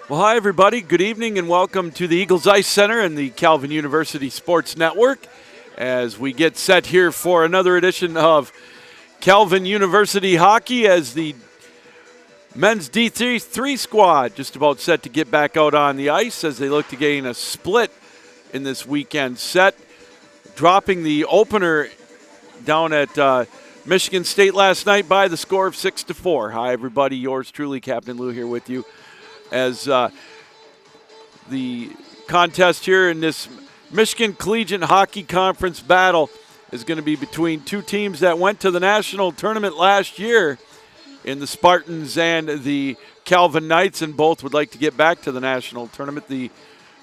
Well, hi, everybody. Good evening and welcome to the Eagles Ice Center and the Calvin University Sports Network as we get set here for another edition of Calvin University Hockey as the men's D3 squad just about set to get back out on the ice as they look to gain a split in this weekend set, dropping the opener down at Michigan State last night by the score of 6-4. Hi, everybody. Yours truly, Captain Lou, here with you as the contest here in this Michigan Collegiate Hockey Conference battle is going to be between two teams that went to the national tournament last year in the Spartans and the Calvin Knights, and both would like to get back to the national tournament. The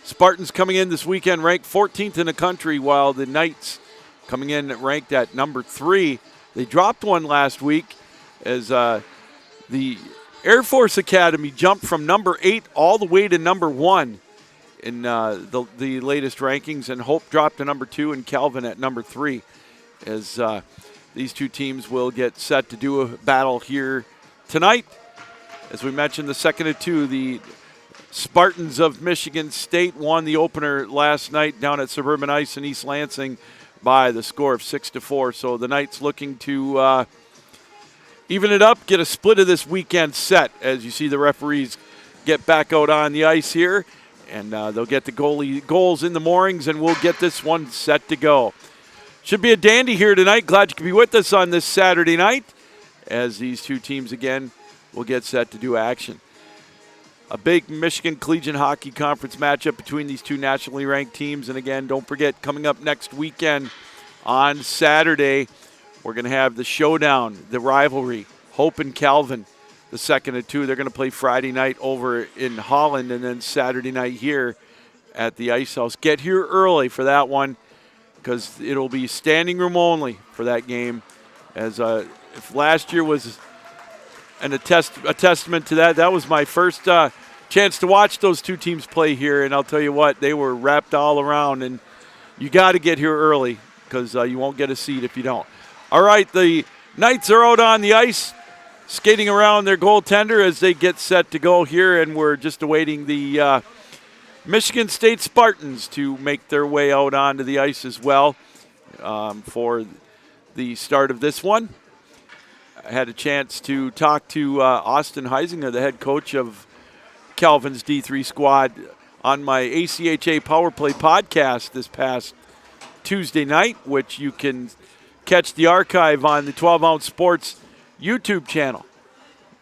Spartans coming in this weekend ranked 14th in the country, while the Knights coming in ranked at number 3. They dropped one last week as the Air Force Academy jumped from number 8 all the way to number 1 in the latest rankings, and Hope dropped to number 2 and Calvin at number 3 as these two teams will get set to do a battle here tonight. As we mentioned, the second of two, the Spartans of Michigan State won the opener last night down at Suburban Ice in East Lansing by the score of 6-4. So the Knights looking to even it up, get a split of this weekend set as you see the referees get back out on the ice here. And they'll get the goals in the moorings, and we'll get this one set to go. Should be a dandy here tonight. Glad you could be with us on this Saturday night as these two teams again will get set to do action. A big Michigan Collegiate Hockey Conference matchup between these two nationally ranked teams. And again, don't forget, coming up next weekend on Saturday, we're going to have the showdown, the rivalry, Hope and Calvin, the second of two. They're going to play Friday night over in Holland and then Saturday night here at the Ice House. Get here early for that one because it'll be standing room only for that game. As if last year was a testament to that, that was my first chance to watch those two teams play here, and I'll tell you what, they were wrapped all around, and you got to get here early because you won't get a seat if you don't. All right, the Knights are out on the ice, skating around their goaltender as they get set to go here, and we're just awaiting the Michigan State Spartans to make their way out onto the ice as well for the start of this one. I had a chance to talk to Austin Heisinger, the head coach of Calvin's D3 squad, on my ACHA Power Play podcast this past Tuesday night, which you can catch the archive on the 12 Ounce Sports YouTube channel,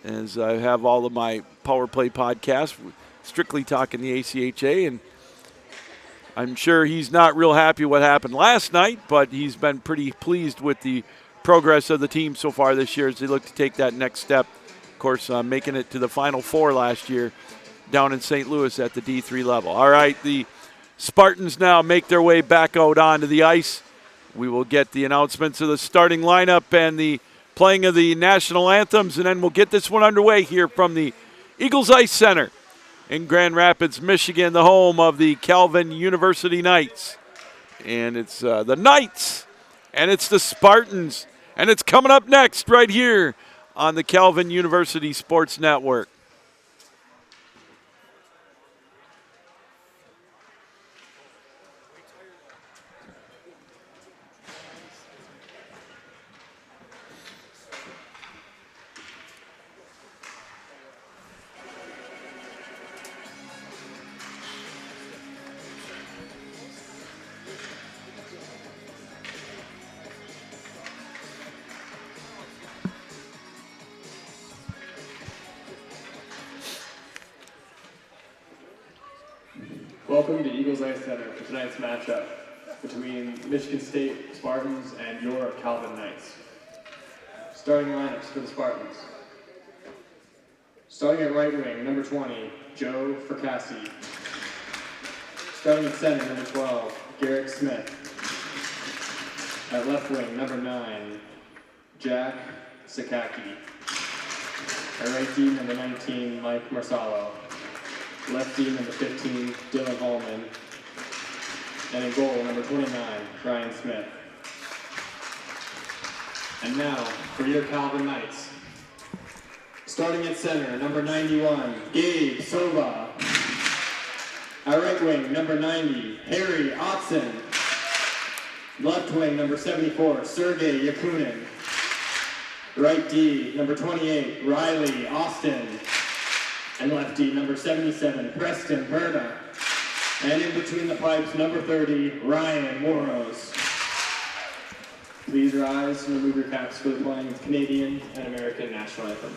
as I have all of my Power Play podcasts, strictly talking the ACHA, and I'm sure he's not real happy what happened last night, but he's been pretty pleased with the progress of the team so far this year as they look to take that next step. Of course, making it to the Final Four last year down in St. Louis at the D3 level. All right, the Spartans now make their way back out onto the ice. We will get the announcements of the starting lineup and the playing of the national anthems, and then we'll get this one underway here from the Eagles Ice Center in Grand Rapids, Michigan, the home of the Calvin University Knights. And it's the Knights, and it's the Spartans, and it's coming up next right here on the Calvin University Sports Network. Welcome to Eagles Ice Center for tonight's matchup between Michigan State Spartans and your Calvin Knights. Starting lineups for the Spartans. Starting at right wing, number 20, Joe Fracassi. Starting at center, number 12, Garrett Smith. At left wing, number 9, Jack Sakaki. At right team, number 19, Mike Marsalo. Left team, number 15, Dylan Holman. And in goal, number 29, Brian Smith. And now, for your Calvin Knights. Starting at center, number 91, Gabe Silva. At right wing, number 90, Harry Otson. Left wing, number 74, Sergey Yakunin. Right D, number 28, Riley Austin. And left D, number 77, Preston Berta. And in between the pipes, number 30, Ryan Moros. Please rise and remove your caps for the playing of Canadian and American national anthem.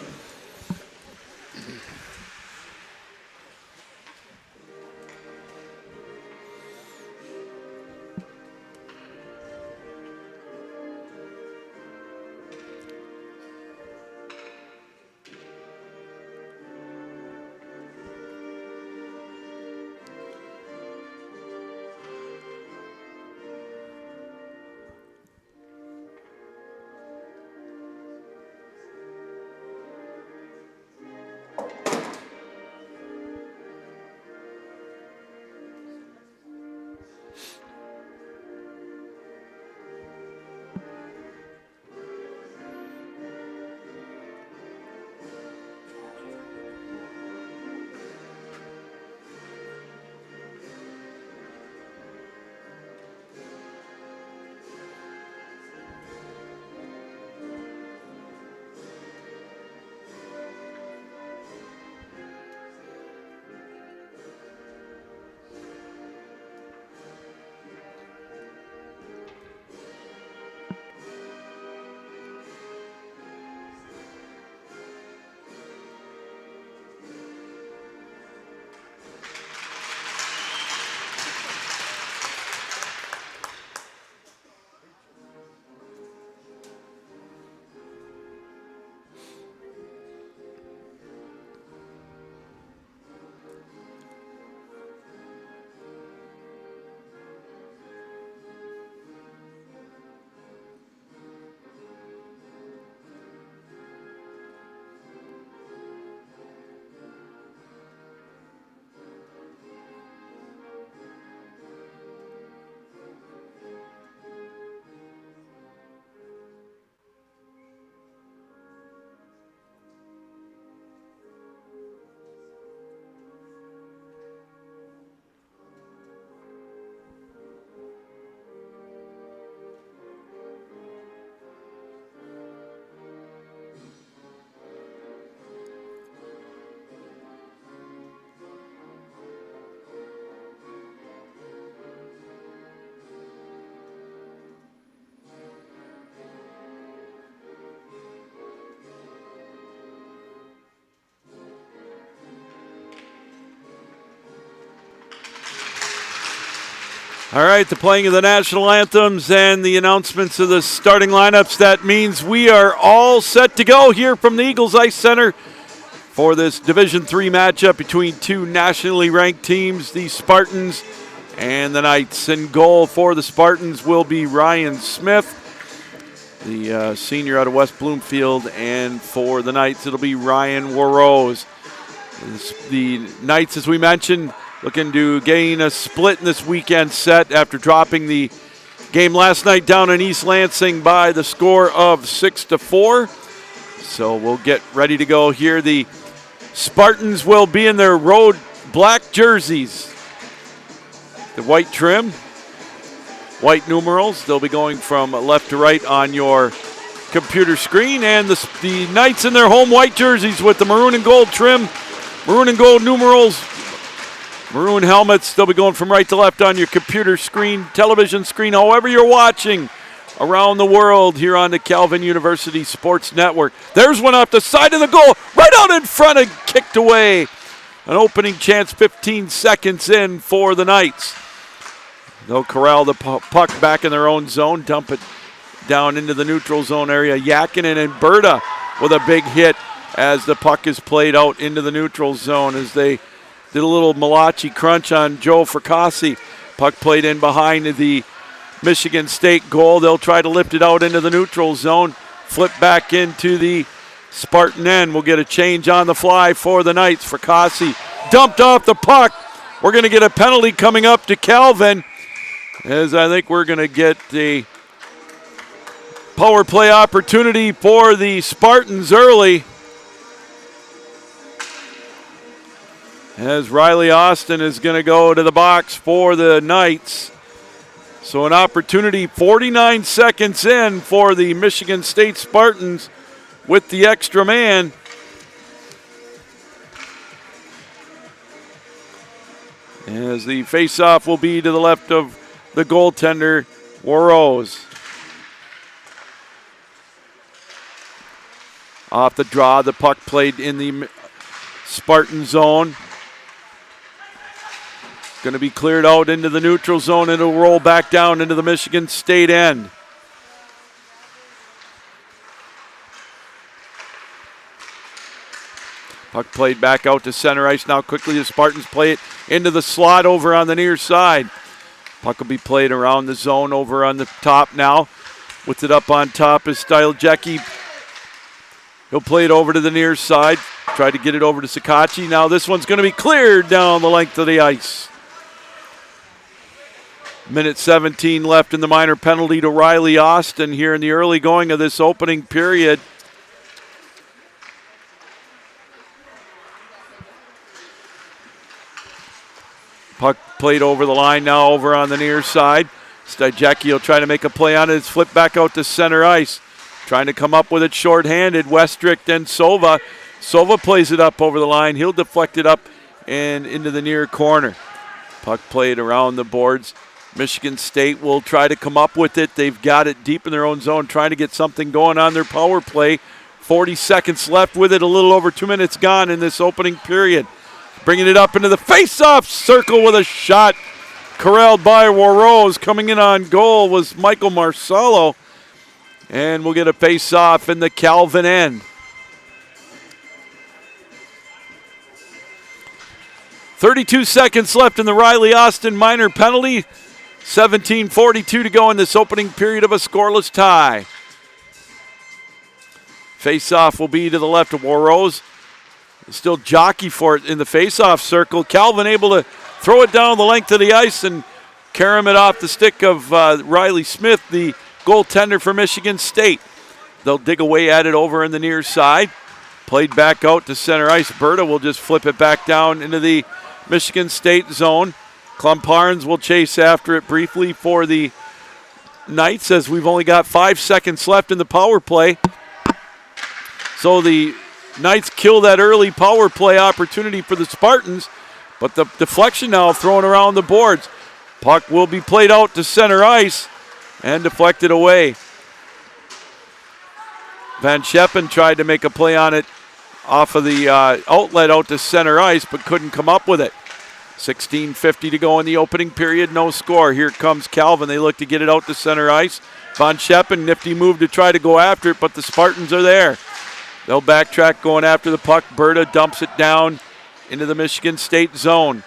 All right, the playing of the national anthems and the announcements of the starting lineups. That means we are all set to go here from the Eagles Ice Center for this Division III matchup between two nationally ranked teams, the Spartans and the Knights. In goal for the Spartans will be Ryan Smith, the senior out of West Bloomfield, and for the Knights it'll be Ryan Warrose. The Knights, as we mentioned, looking to gain a split in this weekend set after dropping the game last night down in East Lansing by the score of 6-4. So we'll get ready to go here. The Spartans will be in their road black jerseys. The white trim, white numerals. They'll be going from left to right on your computer screen. And the Knights in their home white jerseys with the maroon and gold trim, maroon and gold numerals, maroon helmets. They'll be going from right to left on your computer screen, television screen, however you're watching around the world here on the Calvin University Sports Network. There's one off the side of the goal, right out in front and kicked away. An opening chance 15 seconds in for the Knights. They'll corral the puck back in their own zone, dump it down into the neutral zone area. Yakinen and Berta with a big hit as the puck is played out into the neutral zone as they did a little Malachi crunch on Joe Fracassi. Puck played in behind the Michigan State goal. They'll try to lift it out into the neutral zone. Flip back into the Spartan end. We'll get a change on the fly for the Knights. Fracassi dumped off the puck. We're going to get a penalty coming up to Calvin, as I think we're going to get the power play opportunity for the Spartans early. as Riley Austin is going to go to the box for the Knights. So an opportunity 49 seconds in for the Michigan State Spartans with the extra man. As the faceoff will be to the left of the goaltender, Warrose. Off the draw, the puck played in the Spartan zone. Going to be cleared out into the neutral zone, and it'll roll back down into the Michigan State end. Puck played back out to center ice. Now quickly the Spartans play it into the slot over on the near side. Puck will be played around the zone over on the top now. With it up on top is Styljecki. He'll play it over to the near side. Try to get it over to Sakachi. Now this one's going to be cleared down the length of the ice. Minute 17 left in the minor penalty to Riley Austin here in the early going of this opening period. Puck played over the line now over on the near side. Styljecki will try to make a play on it. It's flipped back out to center ice. Trying to come up with it shorthanded. Westrick and Sova. Sova plays it up over the line. He'll deflect it up and into the near corner. Puck played around the boards. Michigan State will try to come up with it. They've got it deep in their own zone, trying to get something going on their power play. 40 seconds left with it. A little over 2 minutes gone in this opening period. Bringing it up into the face-off circle with a shot. Corralled by Warrose. Coming in on goal was Michael Marcello. And we'll get a face-off in the Calvin end. 32 seconds left in the Riley Austin minor penalty. 17:42 to go in this opening period of a scoreless tie. Face-off will be to the left of Warrose. Still jockey for it in the face-off circle. Calvin able to throw it down the length of the ice and carom it off the stick of Riley Smith, the goaltender for Michigan State. They'll dig away at it over in the near side. Played back out to center ice. Berta will just flip it back down into the Michigan State zone. Klumparns will chase after it briefly for the Knights as we've only got 5 seconds left in the power play. So the Knights kill that early power play opportunity for the Spartans, but the deflection now thrown around the boards. Puck will be played out to center ice and deflected away. Van Scheppen tried to make a play on it off of the outlet out to center ice, but couldn't come up with it. 16:50 to go in the opening period, no score. Here comes Calvin. They look to get it out to center ice. Van Scheppen, nifty move to try to go after it, but the Spartans are there. They'll backtrack going after the puck. Berta dumps it down into the Michigan State zone.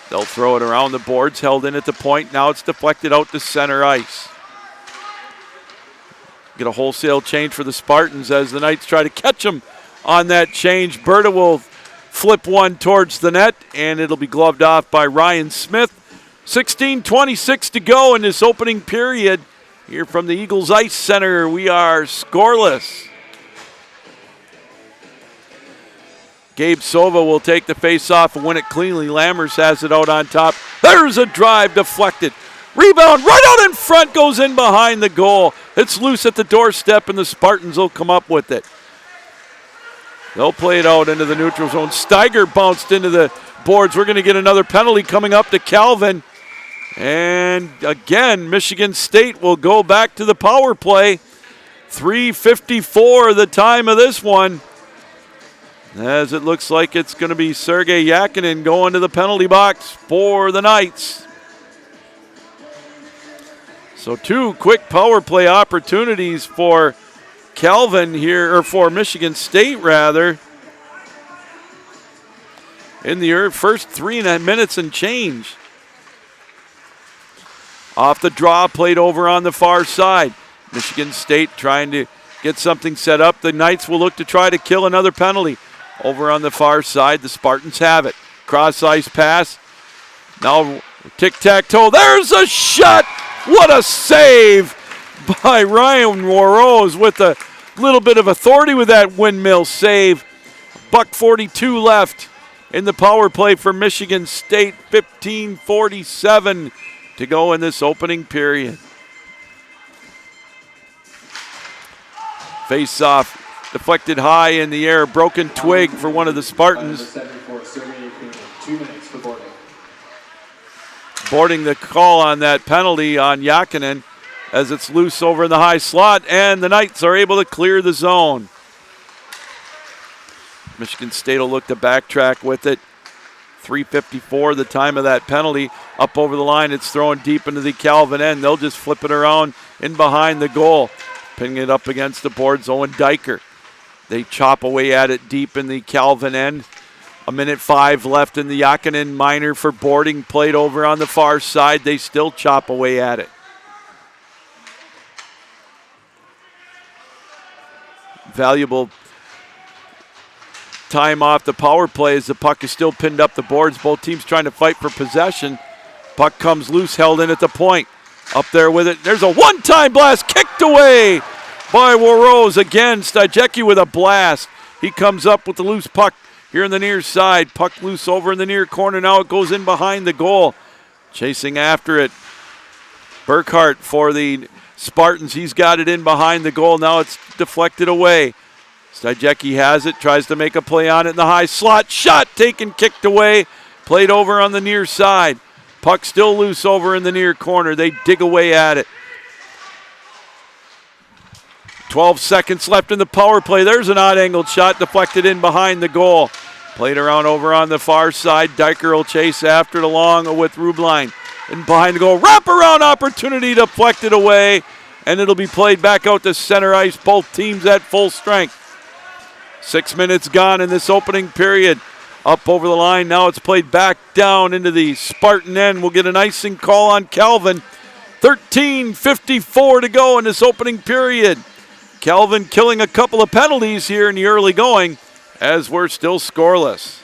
They'll throw it around the boards, held in at the point. Now it's deflected out to center ice. Get a wholesale change for the Spartans as the Knights try to catch them on that change. Berta will flip one towards the net, and it'll be gloved off by Ryan Smith. 16:26 to go in this opening period. Here from the Eagles Ice Center, we are scoreless. Gabe Sova will take the face-off and win it cleanly. Lammers has it out on top. There's a drive deflected. Rebound right out in front, goes in behind the goal. It's loose at the doorstep, and the Spartans will come up with it. They'll play it out into the neutral zone. Steiger bounced into the boards. We're going to get another penalty coming up to Calvin. And again, Michigan State will go back to the power play. 3:54 the time of this one. As it looks like it's going to be Sergei Yakinin going to the penalty box for the Knights. So 2 quick power play opportunities for Calvin here, or for Michigan State rather, in the first 3 minutes and change. Off the draw, played over on the far side. Michigan State trying to get something set up. The Knights will look to try to kill another penalty. Over on the far side, the Spartans have it. Cross ice pass. Now tic-tac-toe. There's a shot. What a save by Ryan Warrose with a little bit of authority with that windmill save. $1:42 left in the power play for Michigan State. 15:47 to go in this opening period. Face off, deflected high in the air, broken twig for one of the Spartans. 2 minutes for boarding. Boarding the call on that penalty on Yakinen as it's loose over in the high slot, and the Knights are able to clear the zone. Michigan State will look to backtrack with it. 3:54 the time of that penalty. Up over the line, it's thrown deep into the Calvin end. They'll just flip it around in behind the goal. Pinning it up against the boards, Owen Diker. They chop away at it deep in the Calvin end. 1:05 left in the Yakinen minor for boarding. Played over on the far side. They still chop away at it. Valuable time off the power play as the puck is still pinned up the boards. Both teams trying to fight for possession. Puck comes loose, held in at the point. Up there with it. There's a one-time blast kicked away by Warrose. Again, Stajecki with a blast. He comes up with the loose puck here in the near side. Puck loose over in the near corner. Now it goes in behind the goal. Chasing after it. Burkhart for the Spartans. He's got it in behind the goal. Now it's deflected away. Stajecki has it. Tries to make a play on it in the high slot. Shot taken, kicked away. Played over on the near side. Puck still loose over in the near corner. They dig away at it. 12 seconds left in the power play. There's an odd-angled shot deflected in behind the goal. Played around over on the far side. Diker will chase after it along with Rubline. And behind the goal, wraparound opportunity deflected away. And it'll be played back out to center ice. Both teams at full strength. 6 minutes gone in this opening period. Up over the line. Now it's played back down into the Spartan end. We'll get an icing call on Calvin. 13:54 to go in this opening period. Calvin killing a couple of penalties here in the early going as we're still scoreless.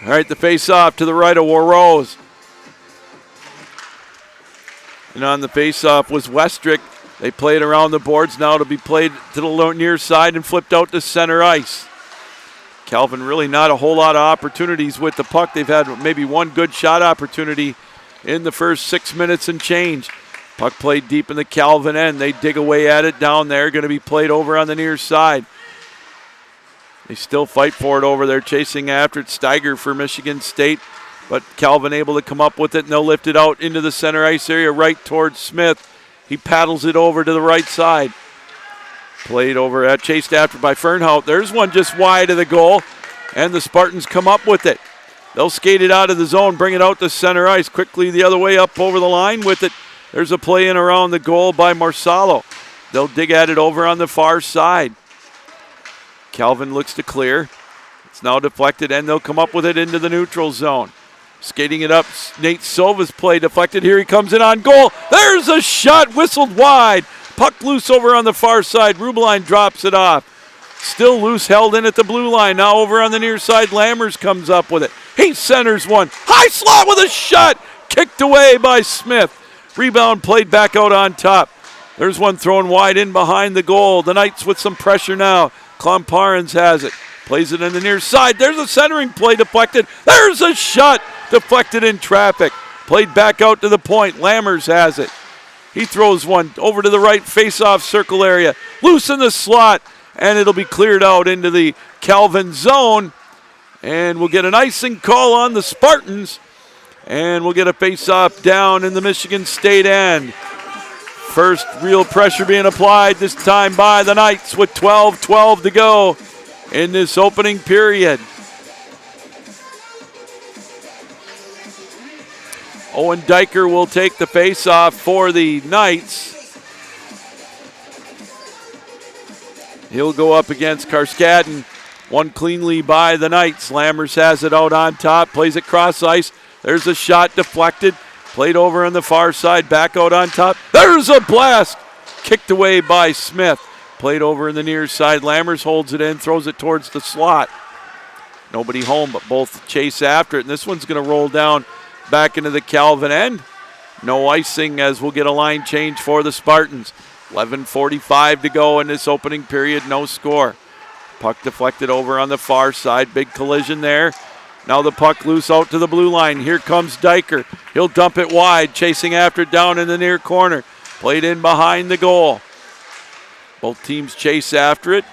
All right, the face-off to the right of Warrose. And on the face-off was Westrick. They played around the boards. Now it'll be played to the near side and flipped out to center ice. Calvin really not a whole lot of opportunities with the puck. They've had maybe one good shot opportunity in the first 6 minutes and change. Puck played deep in the Calvin end. They dig away at it down there. Going to be played over on the near side. They still fight for it over there, chasing after it. Steiger for Michigan State. But Calvin able to come up with it, and they'll lift it out into the center ice area right towards Smith. He paddles it over to the right side. Played over at, chased after by Fernhout. There's one just wide of the goal, and the Spartans come up with it. They'll skate it out of the zone, bring it out to center ice. Quickly the other way up over the line with it. There's a play in around the goal by Marsalo. They'll dig at it over on the far side. Calvin looks to clear. It's now deflected, and they'll come up with it into the neutral zone. Skating it up, Nate Silva's play deflected. Here he comes in on goal. There's a shot, whistled wide. Puck loose over on the far side. Rubline drops it off. Still loose, held in at the blue line. Now over on the near side, Lammers comes up with it. He centers one. High slot with a shot. Kicked away by Smith. Rebound played back out on top. There's one thrown wide in behind the goal. The Knights with some pressure now. Klomparens has it. Plays it in the near side. There's a centering play deflected. There's a shot deflected in traffic. Played back out to the point. Lammers has it. He throws one over to the right face-off circle area. Loose in the slot, and it'll be cleared out into the Calvin zone. And we'll get an icing call on the Spartans. And we'll get a face-off down in the Michigan State end. First real pressure being applied this time by the Knights with 12:12 to go in this opening period. Owen Diker will take the face-off for the Knights. He'll go up against Karskadden. One cleanly by the Knights. Lammers has it out on top, plays it cross ice. There's a shot deflected. Played over on the far side, back out on top. There's a blast! Kicked away by Smith. Played over in the near side. Lammers holds it in, throws it towards the slot. Nobody home, but both chase after it. And this one's going to roll down back into the Calvin end. No icing as we'll get a line change for the Spartans. 11:45 to go in this opening period, no score. Puck deflected over on the far side, big collision there. Now the puck loose out to the blue line. Here comes Diker. He'll dump it wide, chasing after it down in the near corner. Played in behind the goal. Both teams chase after it.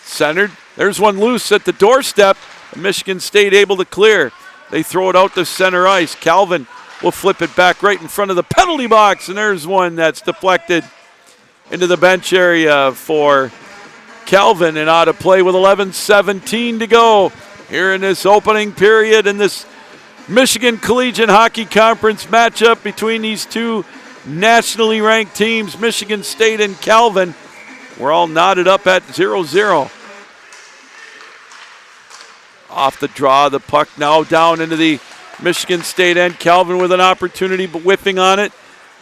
Centered. There's one loose at the doorstep. Michigan State able to clear. They throw it out to center ice. Calvin will flip it back right in front of the penalty box, and there's one that's deflected into the bench area for Calvin and out of play with 11:17 to go here in this opening period in this Michigan Collegiate Hockey Conference matchup between these two nationally ranked teams, Michigan State and Calvin. We're all knotted up at 0-0. Off the draw, the puck now down into the Michigan State end. Calvin with an opportunity, but whiffing on it.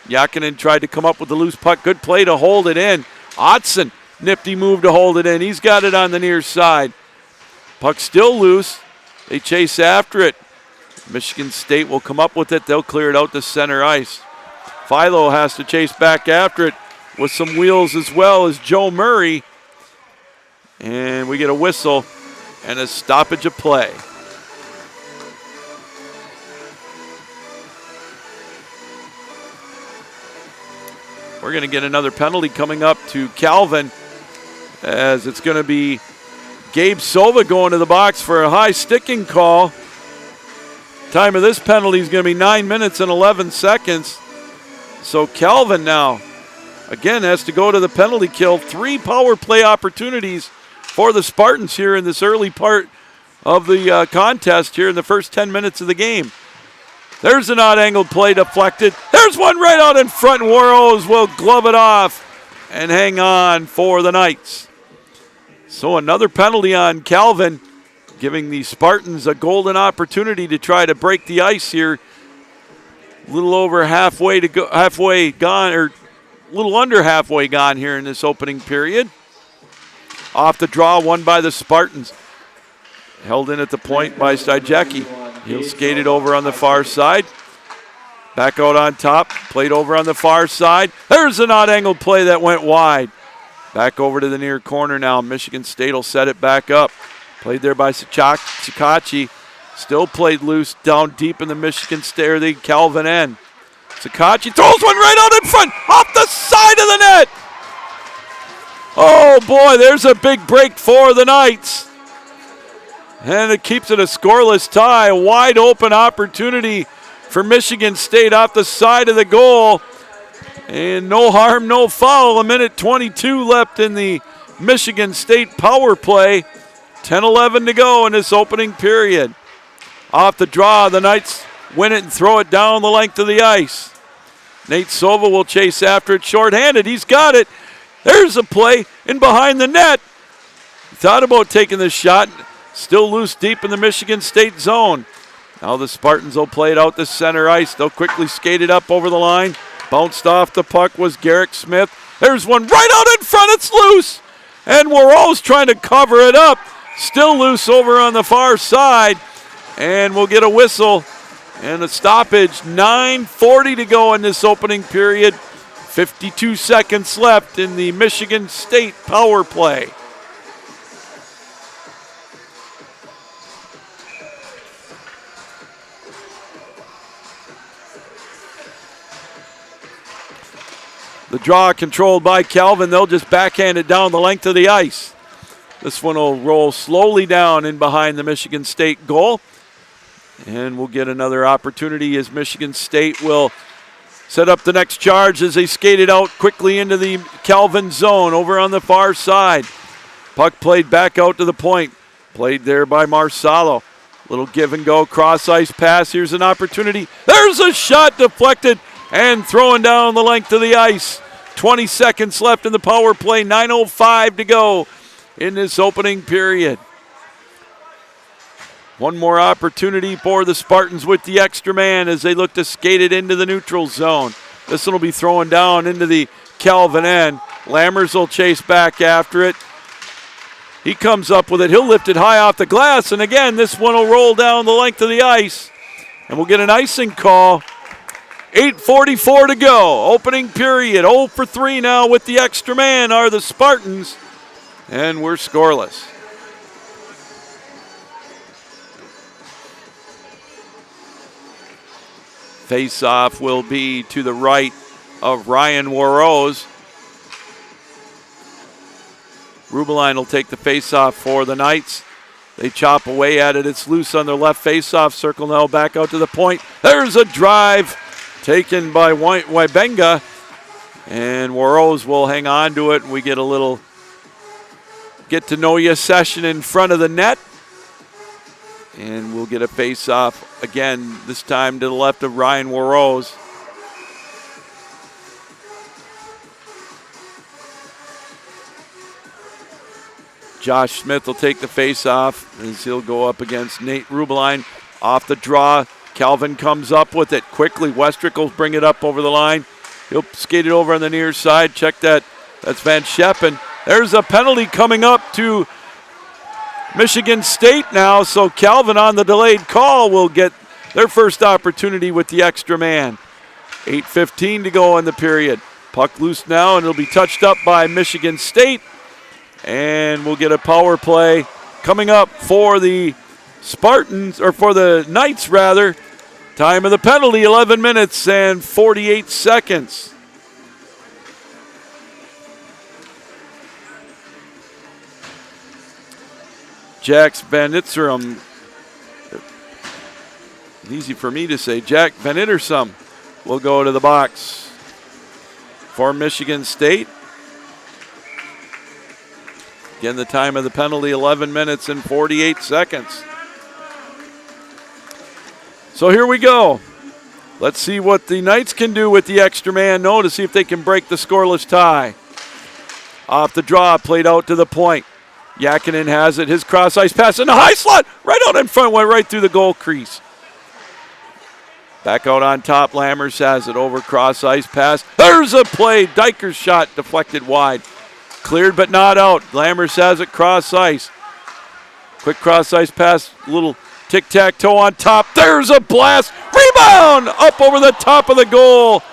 Yakinen tried to come up with the loose puck. Good play to hold it in. Otson, nifty move to hold it in. He's got it on the near side. Puck still loose. They chase after it. Michigan State will come up with it. They'll clear it out to center ice. Philo has to chase back after it with some wheels as well as Joe Murray. And we get a whistle and a stoppage of play. We're going to get another penalty coming up to Calvin as it's going to be Gabe Sova going to the box for a high sticking call. Time of this penalty is going to be 9 minutes and 11 seconds. So Calvin now, again, has to go to the penalty kill. 3 power play opportunities for the Spartans here in this early part of the contest here in the first 10 minutes of the game. There's an odd-angled play deflected. There's one right out in front, and Warrows will glove it off and hang on for the Knights. So another penalty on Calvin, giving the Spartans a golden opportunity to try to break the ice here. A little over halfway to go, halfway gone, or a little under halfway gone here in this opening period. Off the draw, won by the Spartans. Held in at the point by Stejecki. He'll skate it over on the far side. Back out on top, played over on the far side. There's an odd-angled play that went wide. Back over to the near corner now. Michigan State will set it back up. Played there by Sakachi. Still played loose down deep in the Michigan State, or the Calvin end. Sakachi throws one right out in front, off the side of the net. Oh boy, there's a big break for the Knights. And it keeps it a scoreless tie. A wide open opportunity for Michigan State off the side of the goal. And no harm, no foul. 1:22 left in the Michigan State power play. 10-11 to go in this opening period. Off the draw, the Knights win it and throw it down the length of the ice. Nate Sova will chase after it shorthanded. He's got it. There's a play in behind the net. Thought about taking the shot. Still loose deep in the Michigan State zone. Now the Spartans will play it out to center ice. They'll quickly skate it up over the line. Bounced off the puck was Garrick Smith. There's one right out in front. It's loose. And we're always trying to cover it up. Still loose over on the far side. And we'll get a whistle and a stoppage. 9:40 to go in this opening period. 52 seconds left in the Michigan State power play. The draw controlled by Calvin. They'll just backhand it down the length of the ice. This one will roll slowly down in behind the Michigan State goal. And we'll get another opportunity as Michigan State will set up the next charge as they skate it out quickly into the Calvin zone over on the far side. Puck played back out to the point. Played there by Marsalo. Little give and go cross ice pass. Here's an opportunity. There's a shot deflected and thrown down the length of the ice. 20 seconds left in the power play. 9:05 to go in this opening period. One more opportunity for the Spartans with the extra man as they look to skate it into the neutral zone. This one will be thrown down into the Calvin end. Lammers will chase back after it. He comes up with it. He'll lift it high off the glass. And again, this one will roll down the length of the ice. and we'll get an icing call. 8:44 to go. Opening period. 0 for 3 now with the extra man are the Spartans, and we're scoreless. Face-off will be to the right of Ryan Warrose. Rubeline will take the face-off for the Knights. They chop away at it. It's loose on their left face-off circle now. Back out to the point. There's a drive taken by Wybenga. And Warrose will hang on to it. We get a little get-to-know-you session in front of the net. And we'll get a face-off again, this time to the left of Ryan Warrose. Josh Smith will take the face-off as he'll go up against Nate Rubeline. Off the draw, Calvin comes up with it quickly. Westrick will bring it up over the line. He'll skate it over on the near side. Check that. That's Van Scheppen. There's a penalty coming up to Michigan State now, so Calvin on the delayed call will get their first opportunity with the extra man. 8:15 to go in the period. Puck loose now, and it'll be touched up by Michigan State. And we'll get a power play coming up for the Spartans, or for the Knights rather. Time of the penalty, 11 minutes and 48 seconds. Jax Van Itzerum, easy for me to say, Jack Van Ittersum will go to the box for Michigan State. Again, the time of the penalty, 11 minutes and 48 seconds. So here we go. Let's see what the Knights can do with the extra man now to see if they can break the scoreless tie. Off the draw, played out to the point. Yakinen has it, his cross ice pass in the high slot, right out in front, went right through the goal crease. Back out on top, Lammers has it, over cross ice pass. There's a play, Dyker's shot deflected wide. Cleared but not out, Lammers has it, cross ice. Quick cross ice pass, little tic-tac-toe on top. There's a blast, rebound, up over the top of the goal.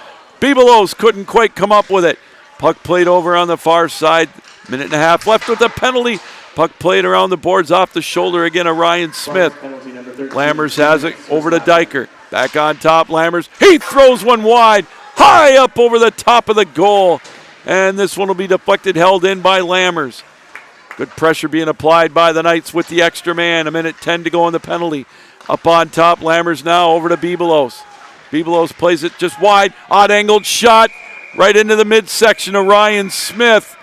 Bebelos couldn't quite come up with it. Puck played over on the far side. Minute and a half left with the penalty. Puck played around the boards off the shoulder again of Ryan Smith. Lammers has it over to Dyker. Back on top, Lammers. He throws one wide, high up over the top of the goal. And this one will be deflected, held in by Lammers. Good pressure being applied by the Knights with the extra man. A minute 10 to go in the penalty. Up on top, Lammers now over to Bebelos. Bebelos plays it just wide. Odd-angled shot right into the midsection of Ryan Smith.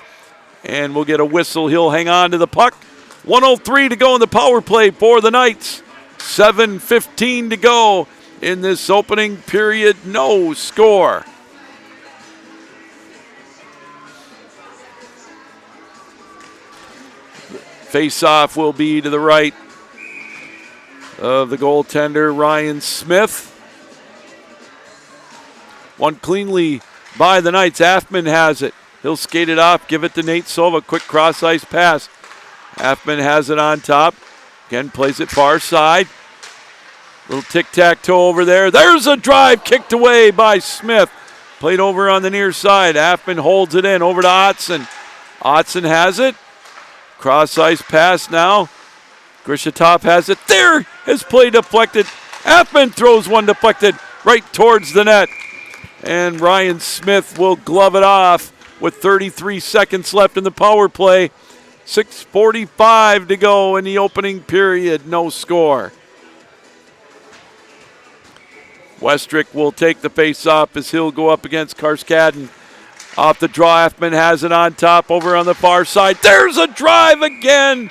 And we'll get a whistle. He'll hang on to the puck. 1:03 to go in the power play for the Knights. 7:15 to go in this opening period. No score. Face-off will be to the right of the goaltender, Ryan Smith. Won cleanly by the Knights. Affman has it. He'll skate it off, give it to Nate Sova. Quick cross-ice pass. Affman has it on top. Again, plays it far side. Little tic-tac-toe over there. There's a drive kicked away by Smith. Played over on the near side. Affman holds it in over to Otson. Otson has it. Cross-ice pass now. Grishatov has it. There! His play deflected. Affman throws one deflected right towards the net. And Ryan Smith will glove it off with 33 seconds left in the power play. 6:45 to go in the opening period. No score. Westrick will take the face-off as he'll go up against Karskadden. Off the draw, Affman has it on top over on the far side. There's a drive again.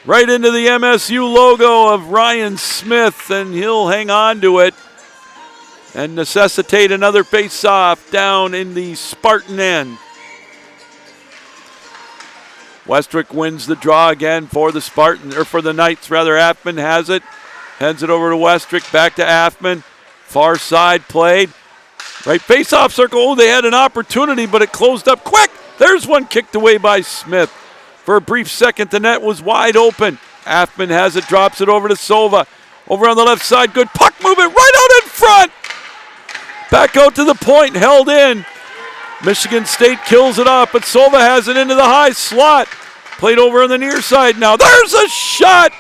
Right into the MSU logo of Ryan Smith, and he'll hang on to it and necessitate another face-off down in the Spartan end. Westrick wins the draw again for the Spartans, or for the Knights rather. Affman has it, hands it over to Westrick, back to Affman. Far side played. Right face-off circle. Oh, they had an opportunity, but it closed up quick. There's one kicked away by Smith. For a brief second, the net was wide open. Affman has it, drops it over to Sova. Over on the left side, good puck movement right out in front. Back out to the point, held in. Michigan State kills it off, but Sova has it into the high slot. Played over on the near side now. There's a shot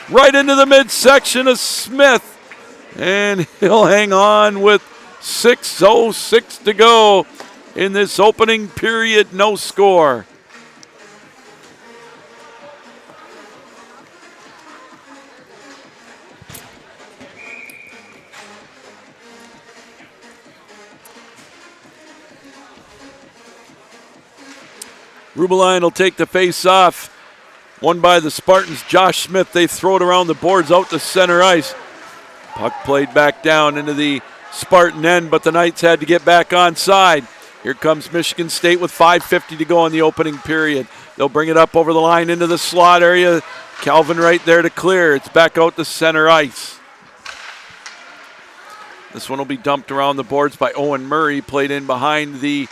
right into the midsection of Smith. And he'll hang on with 6:06 to go in this opening period, no score. Rubeline will take the face off. Won by the Spartans, Josh Smith. They throw it around the boards out to center ice. Puck played back down into the Spartan end, but the Knights had to get back onside. Here comes Michigan State with 5:50 to go in the opening period. They'll bring it up over the line into the slot area. Calvin right there to clear. It's back out to center ice. This one will be dumped around the boards by Owen Murray, played in behind the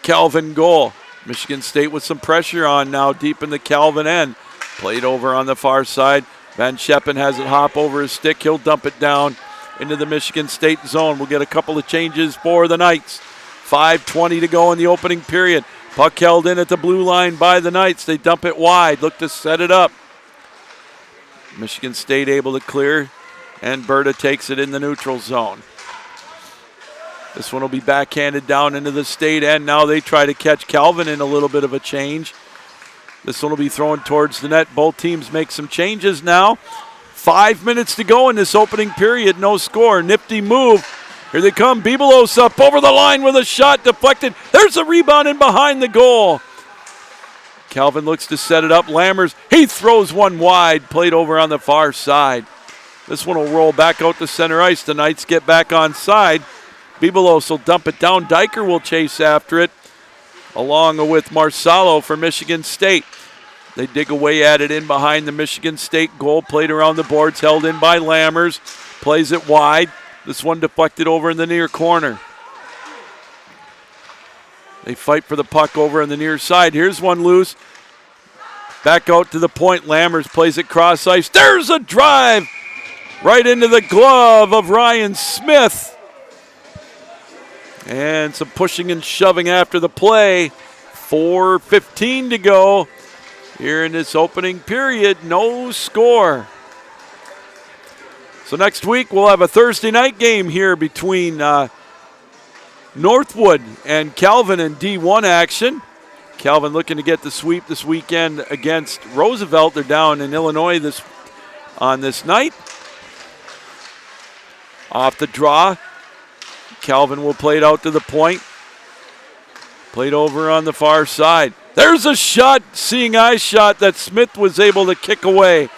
Calvin goal. Michigan State with some pressure on now deep in the Calvin end. Played over on the far side. Van Scheppen has it hop over his stick. He'll dump it down into the Michigan State zone. We'll get a couple of changes for the Knights. 5:20 to go in the opening period. Puck held in at the blue line by the Knights. They dump it wide, look to set it up. Michigan State able to clear, and Berta takes it in the neutral zone. This one will be backhanded down into the state end. Now they try to catch Calvin in a little bit of a change. This one will be thrown towards the net. Both teams make some changes now. 5 minutes to go in this opening period. No score. Nifty move. Here they come. Bibelos up over the line with a shot deflected. There's a rebound in behind the goal. Calvin looks to set it up. Lammers, he throws one wide. Played over on the far side. This one will roll back out to center ice. The Knights get back on side. Bibelos will dump it down. Diker will chase after it, along with Marsalo for Michigan State. They dig away at it in behind the Michigan State goal. Played around the boards, held in by Lammers. Plays it wide. This one deflected over in the near corner. They fight for the puck over on the near side. Here's one loose. Back out to the point. Lammers plays it cross ice. There's a drive right into the glove of Ryan Smith. And some pushing and shoving after the play. 4:15 to go here in this opening period. No score. So next week we'll have a Thursday night game here between Northwood and Calvin in D1 action. Calvin looking to get the sweep this weekend against Roosevelt. They're down in Illinois on this night. Off the draw. Calvin will play it out to the point. Played over on the far side. There's a shot, seeing eye shot that Smith was able to kick away.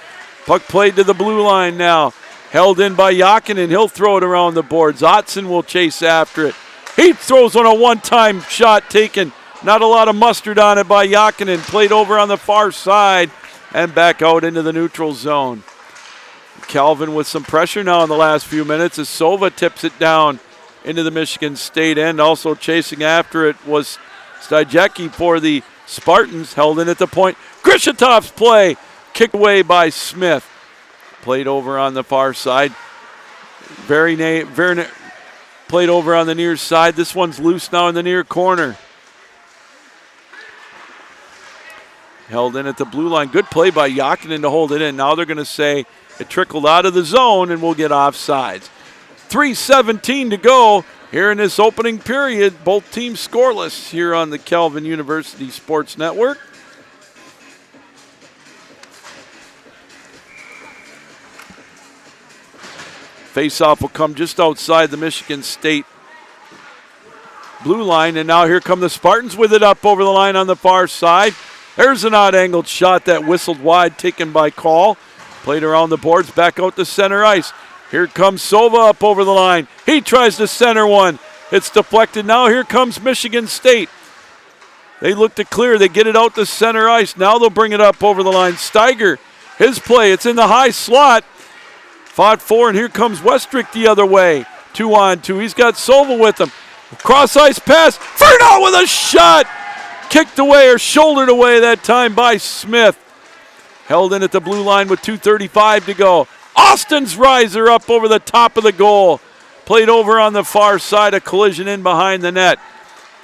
Puck played to the blue line now. Held in by Jokinen. He'll throw it around the boards. Otson will chase after it. He throws on a one-time shot taken. Not a lot of mustard on it by Jokinen. Played over on the far side and back out into the neutral zone. Calvin with some pressure now in the last few minutes as Sova tips it down into the Michigan State end. Also chasing after it was Stajecki for the Spartans. Held in at the point. Grishatov's play. Kicked away by Smith. Played over on the far side. Vernet played over on the near side. This one's loose now in the near corner. Held in at the blue line. Good play by Jokinen to hold it in. Now they're going to say it trickled out of the zone and we'll get offsides. 3:17 to go here in this opening period. Both teams scoreless here on the Calvin University Sports Network. Face-off will come just outside the Michigan State blue line, and now here come the Spartans with it up over the line on the far side. There's an odd-angled shot that whistled wide, taken by Call. Played around the boards, back out to center ice. Here comes Sova up over the line. He tries to center one. It's deflected. Now here comes Michigan State. They look to clear. They get it out to center ice. Now they'll bring it up over the line. Steiger, his play. It's in the high slot. Fought for, and here comes Westrick the other way. 2-on-2. He's got Sova with him. Cross ice pass. Furno with a shot. Kicked away or shouldered away that time by Smith. Held in at the blue line with 2:35 to go. Austin's riser up over the top of the goal. Played over on the far side, a collision in behind the net.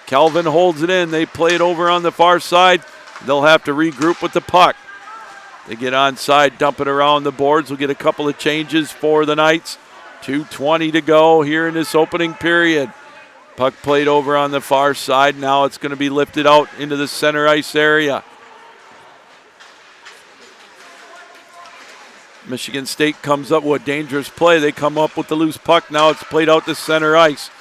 Calvin holds it in. They play it over on the far side. They'll have to regroup with the puck. They get onside, dump it around the boards. We'll get a couple of changes for the Knights. 2:20 to go here in this opening period. Puck played over on the far side. Now it's going to be lifted out into the center ice area. Michigan State comes up with a dangerous play. They come up with the loose puck. Now it's played out to center ice.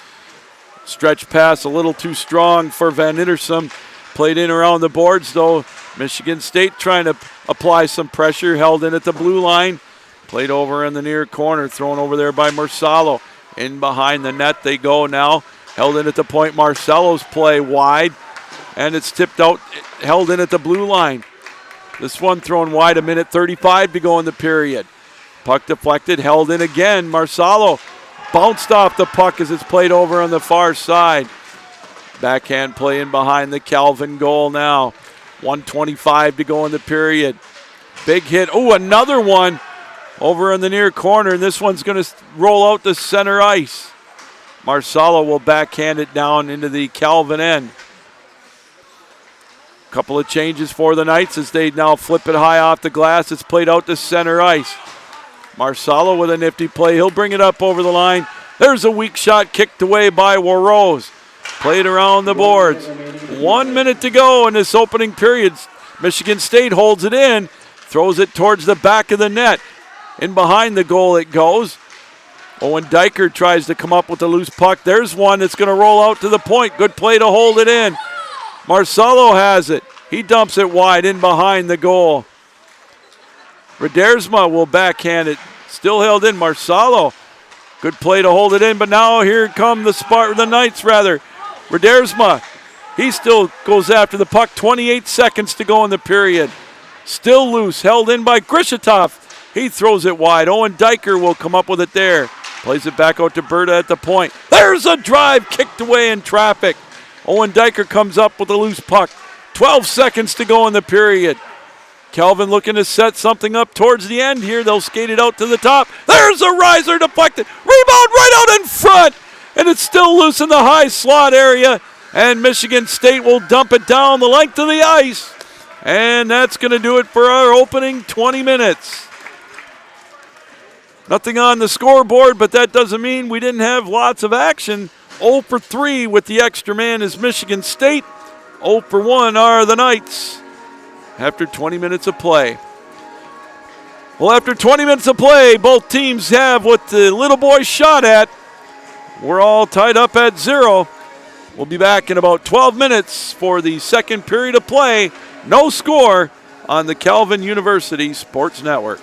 Stretch pass a little too strong for Van Intersum. Played in around the boards, though. Michigan State trying to apply some pressure. Held in at the blue line. Played over in the near corner. Thrown over there by Marsalo. In behind the net they go now. Held in at the point. Marcelo's play wide. And it's tipped out. Held in at the blue line. This one thrown wide, a minute 35 to go in the period. Puck deflected, held in again. Marsalo bounced off the puck as it's played over on the far side. Backhand play in behind the Calvin goal now. 1:25 to go in the period. Big hit. Oh, another one over in the near corner, and this one's going to roll out to center ice. Marsalo will backhand it down into the Calvin end. Couple of changes for the Knights as they now flip it high off the glass. It's played out to center ice. Marsalo with a nifty play. He'll bring it up over the line. There's a weak shot kicked away by Warrose. Played around the boards. 1 minute to go in this opening period. Michigan State holds it in. Throws it towards the back of the net. In behind the goal it goes. Owen Diker tries to come up with a loose puck. There's one that's going to roll out to the point. Good play to hold it in. Marsalo has it. He dumps it wide in behind the goal. Redersma will backhand it. Still held in. Marsalo. Good play to hold it in, but now here come the Knights rather. Redersma. He still goes after the puck. 28 seconds to go in the period. Still loose. Held in by Grishatov. He throws it wide. Owen Diker will come up with it there. Plays it back out to Berta at the point. There's a drive kicked away in traffic. Owen Diker comes up with a loose puck. 12 seconds to go in the period. Calvin looking to set something up towards the end here. They'll skate it out to the top. There's a riser deflected. Rebound right out in front. And it's still loose in the high slot area. And Michigan State will dump it down the length of the ice. And that's going to do it for our opening 20 minutes. Nothing on the scoreboard, but that doesn't mean we didn't have lots of action. 0 for 3 with the extra man is Michigan State. 0 for 1 are the Knights after 20 minutes of play. Well, after 20 minutes of play, both teams have what the little boy shot at. We're all tied up at 0. We'll be back in about 12 minutes for the second period of play. No score on the Calvin University Sports Network.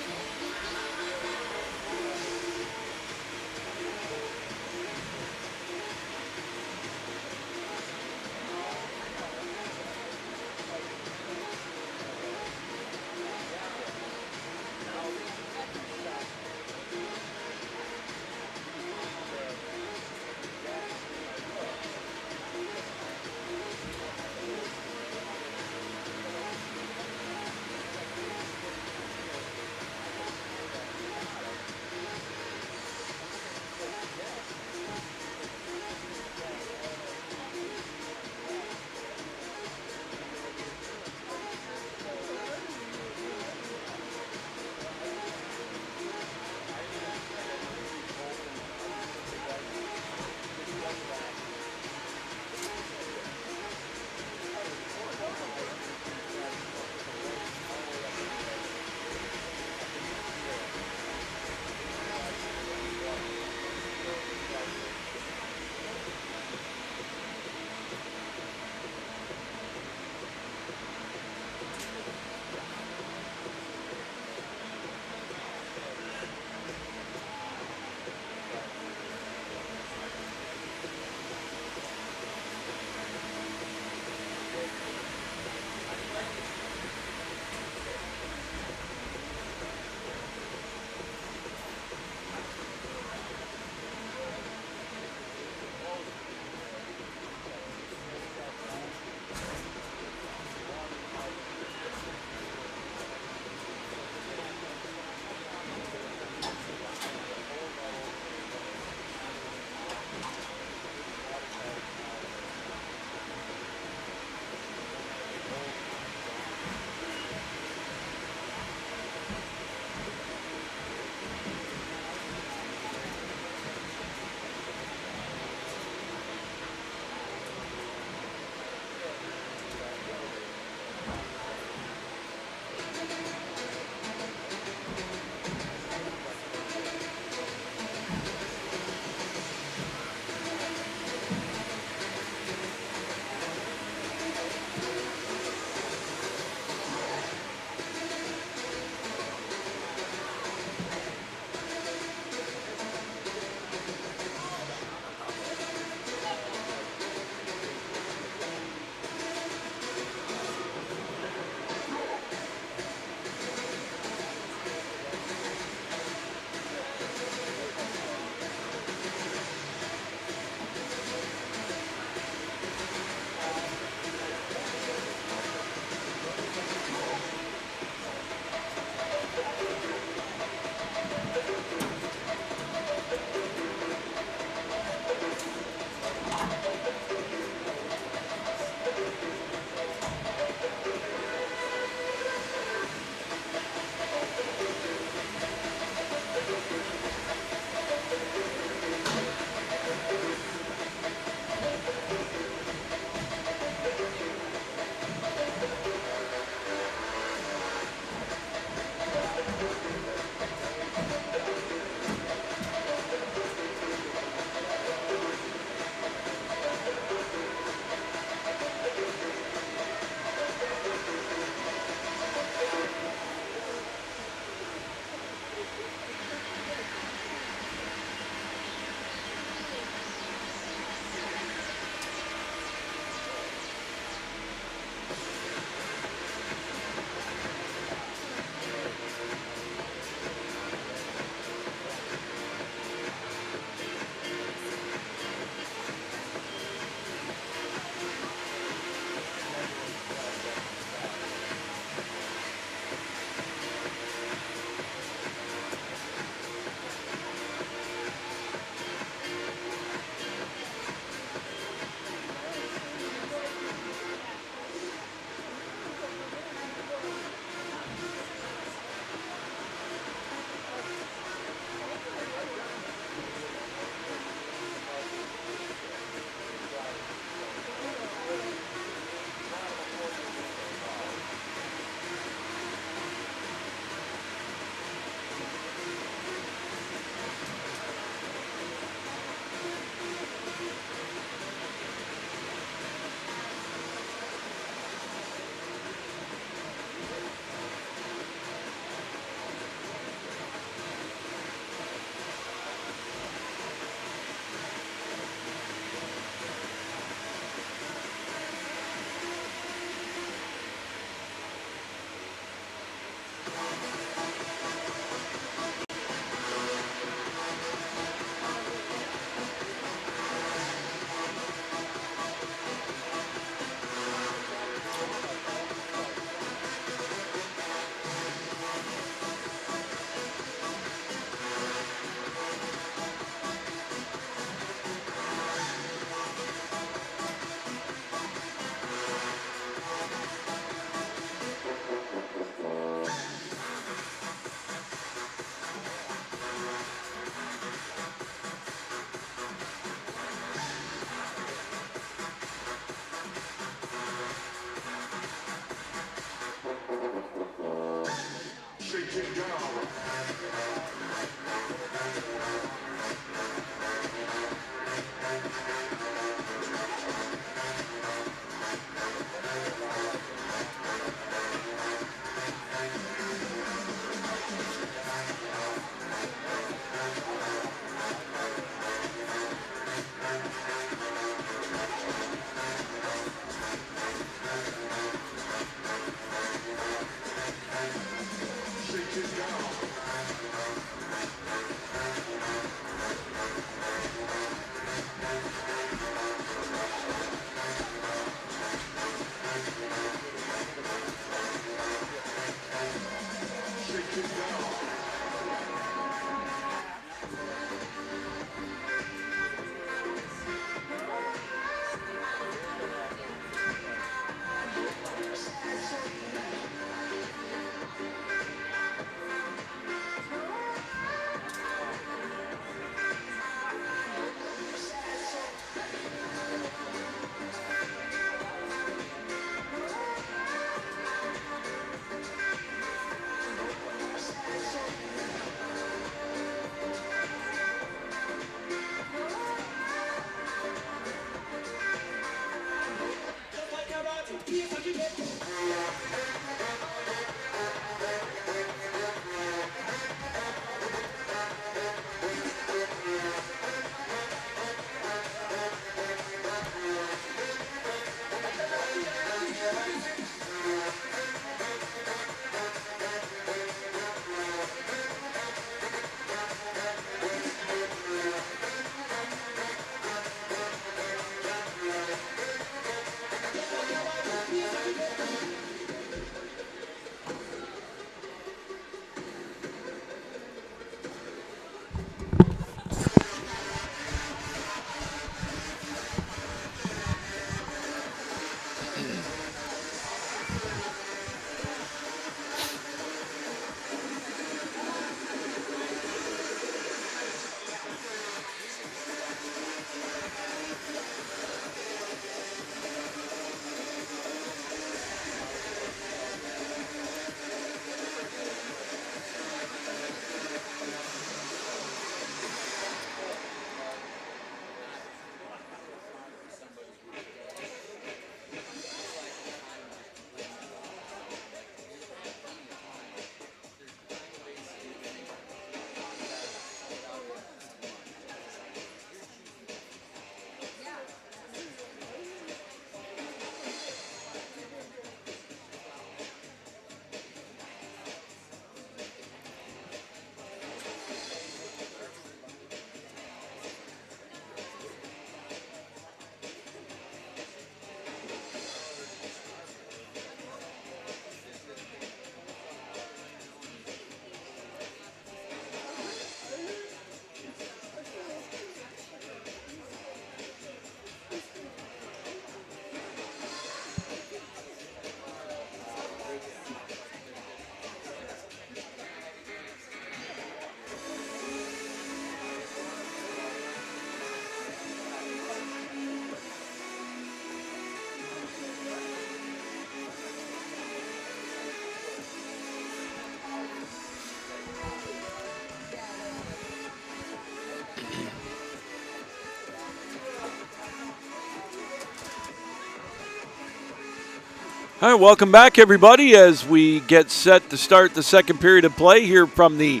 All right, welcome back, everybody, as we get set to start the second period of play here from the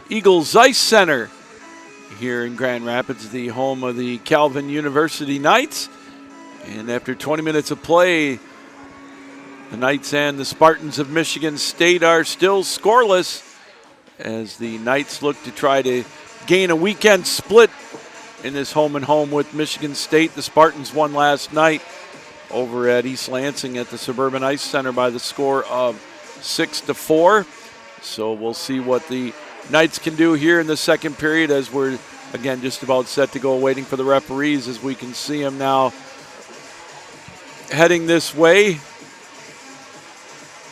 Eagles Ice Center here in Grand Rapids, the home of the Calvin University Knights. And after 20 minutes of play, the Knights and the Spartans of Michigan State are still scoreless as the Knights look to try to gain a weekend split in this home and home with Michigan State. The Spartans won last night over at East Lansing at the Suburban Ice Center by the score of 6-4. So we'll see what the Knights can do here in the second period as we're, again, just about set to go, waiting for the referees as we can see them now heading this way.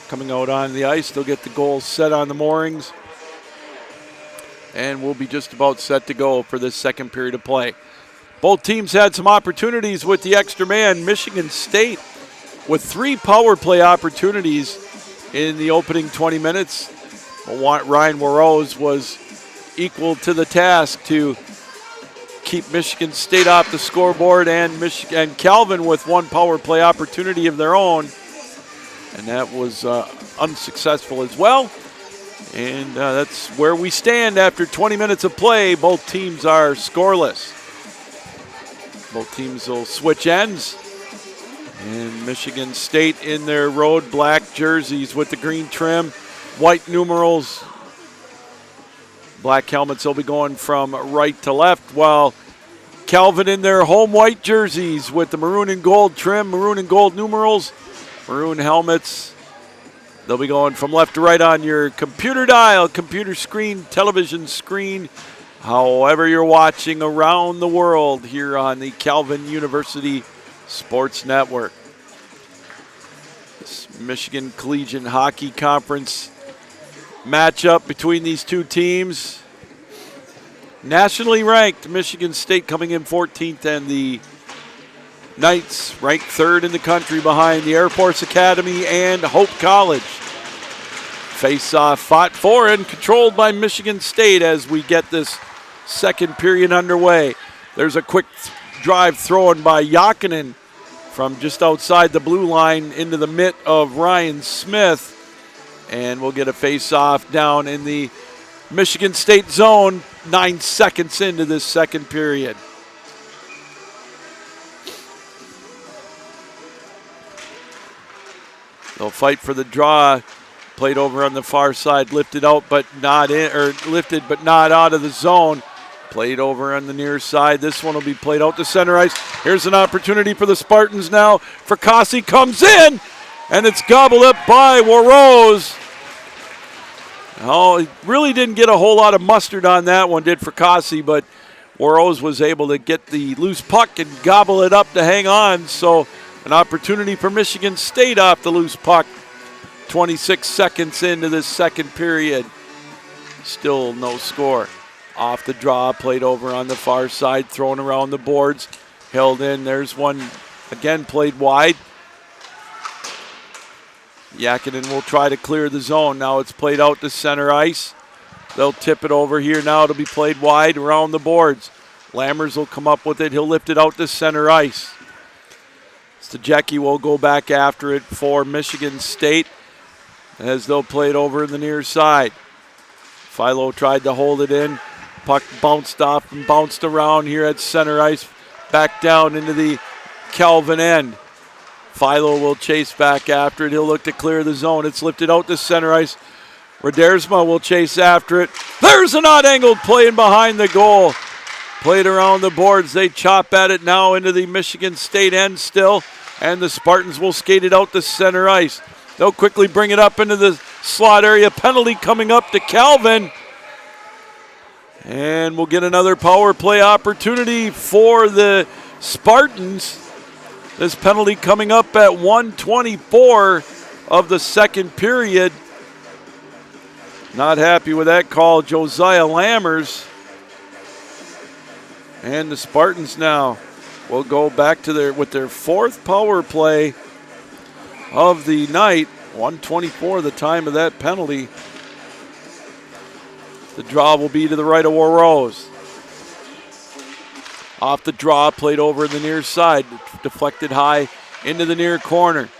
Coming out on the ice, they'll get the goals set on the moorings. And we'll be just about set to go for this second period of play. Both teams had some opportunities with the extra man. Michigan State with 3 power play opportunities in the opening 20 minutes. Ryan Warose was equal to the task to keep Michigan State off the scoreboard, and Calvin with 1 power play opportunity of their own. And that was unsuccessful as well. And that's where we stand after 20 minutes of play. Both teams are scoreless. Both teams will switch ends. And Michigan State in their road black jerseys with the green trim, white numerals, black helmets. They'll be going from right to left, while Calvin in their home white jerseys with the maroon and gold trim, maroon and gold numerals, maroon helmets. They'll be going from left to right on your computer dial, computer screen, television screen, however you're watching around the world here on the Calvin University Sports Network. This Michigan Collegiate Hockey Conference matchup between these two teams. Nationally ranked, Michigan State coming in 14th, and the Knights ranked 3rd in the country behind the Air Force Academy and Hope College. Face-off fought for and controlled by Michigan State as we get this second period underway. There's a quick drive thrown by Jokinen from just outside the blue line into the mitt of Ryan Smith. And we'll get a face-off down in the Michigan State zone 9 seconds into this second period. They'll fight for the draw. Played over on the far side, lifted out but not in, or lifted but not out of the zone. Played over on the near side. This one will be played out to center ice. Here's an opportunity for the Spartans now. Fracassi comes in, and it's gobbled up by Warose. Oh, he really didn't get a whole lot of mustard on that one, did Fracassi, but Warose was able to get the loose puck and gobble it up to hang on. So an opportunity for Michigan State off the loose puck. 26 seconds into this second period. Still no score. Off the draw, played over on the far side, thrown around the boards, held in. There's one again played wide. Jokinen will try to clear the zone. Now it's played out to center ice. They'll tip it over here now. It'll be played wide around the boards. Lammers will come up with it. He'll lift it out to center ice. Stajecki will go back after it for Michigan State as they'll play it over in the near side. Philo tried to hold it in. Puck bounced off and bounced around here at center ice. Back down into the Calvin end. Philo will chase back after it. He'll look to clear the zone. It's lifted out to center ice. Redersma will chase after it. There's an odd-angled play in behind the goal. Played around the boards. They chop at it now into the Michigan State end still. And the Spartans will skate it out to center ice. They'll quickly bring it up into the slot area. Penalty coming up to Calvin. And we'll get another power play opportunity for the Spartans. This penalty coming up at 1:24 of the second period. Not happy with that call, Josiah Lammers. And the Spartans now will go back to their 4th power play of the night. 1:24 the time of that penalty. The draw will be to the right of Warose. Off the draw, played over in the near side. Deflected high into the near corner.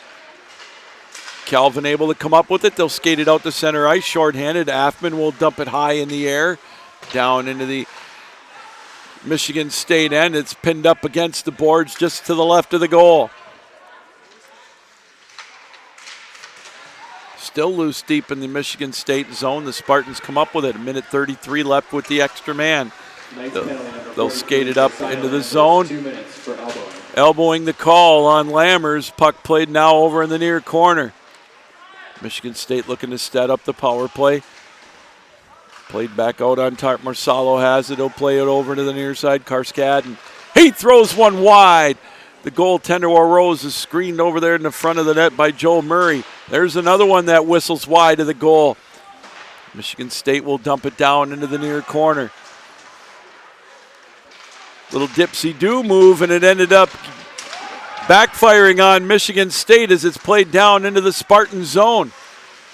Calvin able to come up with it. They'll skate it out to center ice, shorthanded. Affman will dump it high in the air, down into the Michigan State end. It's pinned up against the boards just to the left of the goal. Still loose deep in the Michigan State zone. The Spartans come up with it. 1:33 left with the extra man. They'll skate it up into the zone. 2 minutes for elbowing. Elbowing the call on Lammers. Puck played now over in the near corner. Michigan State looking to set up the power play. Played back out on top. Marsalo has it. He'll play it over to the near side. Karskad, and he throws one wide. The goaltender Rose is screened over there in the front of the net by Joel Murray. There's another one that whistles wide of the goal. Michigan State will dump it down into the near corner. Little dipsy-do move, and it ended up backfiring on Michigan State as it's played down into the Spartan zone.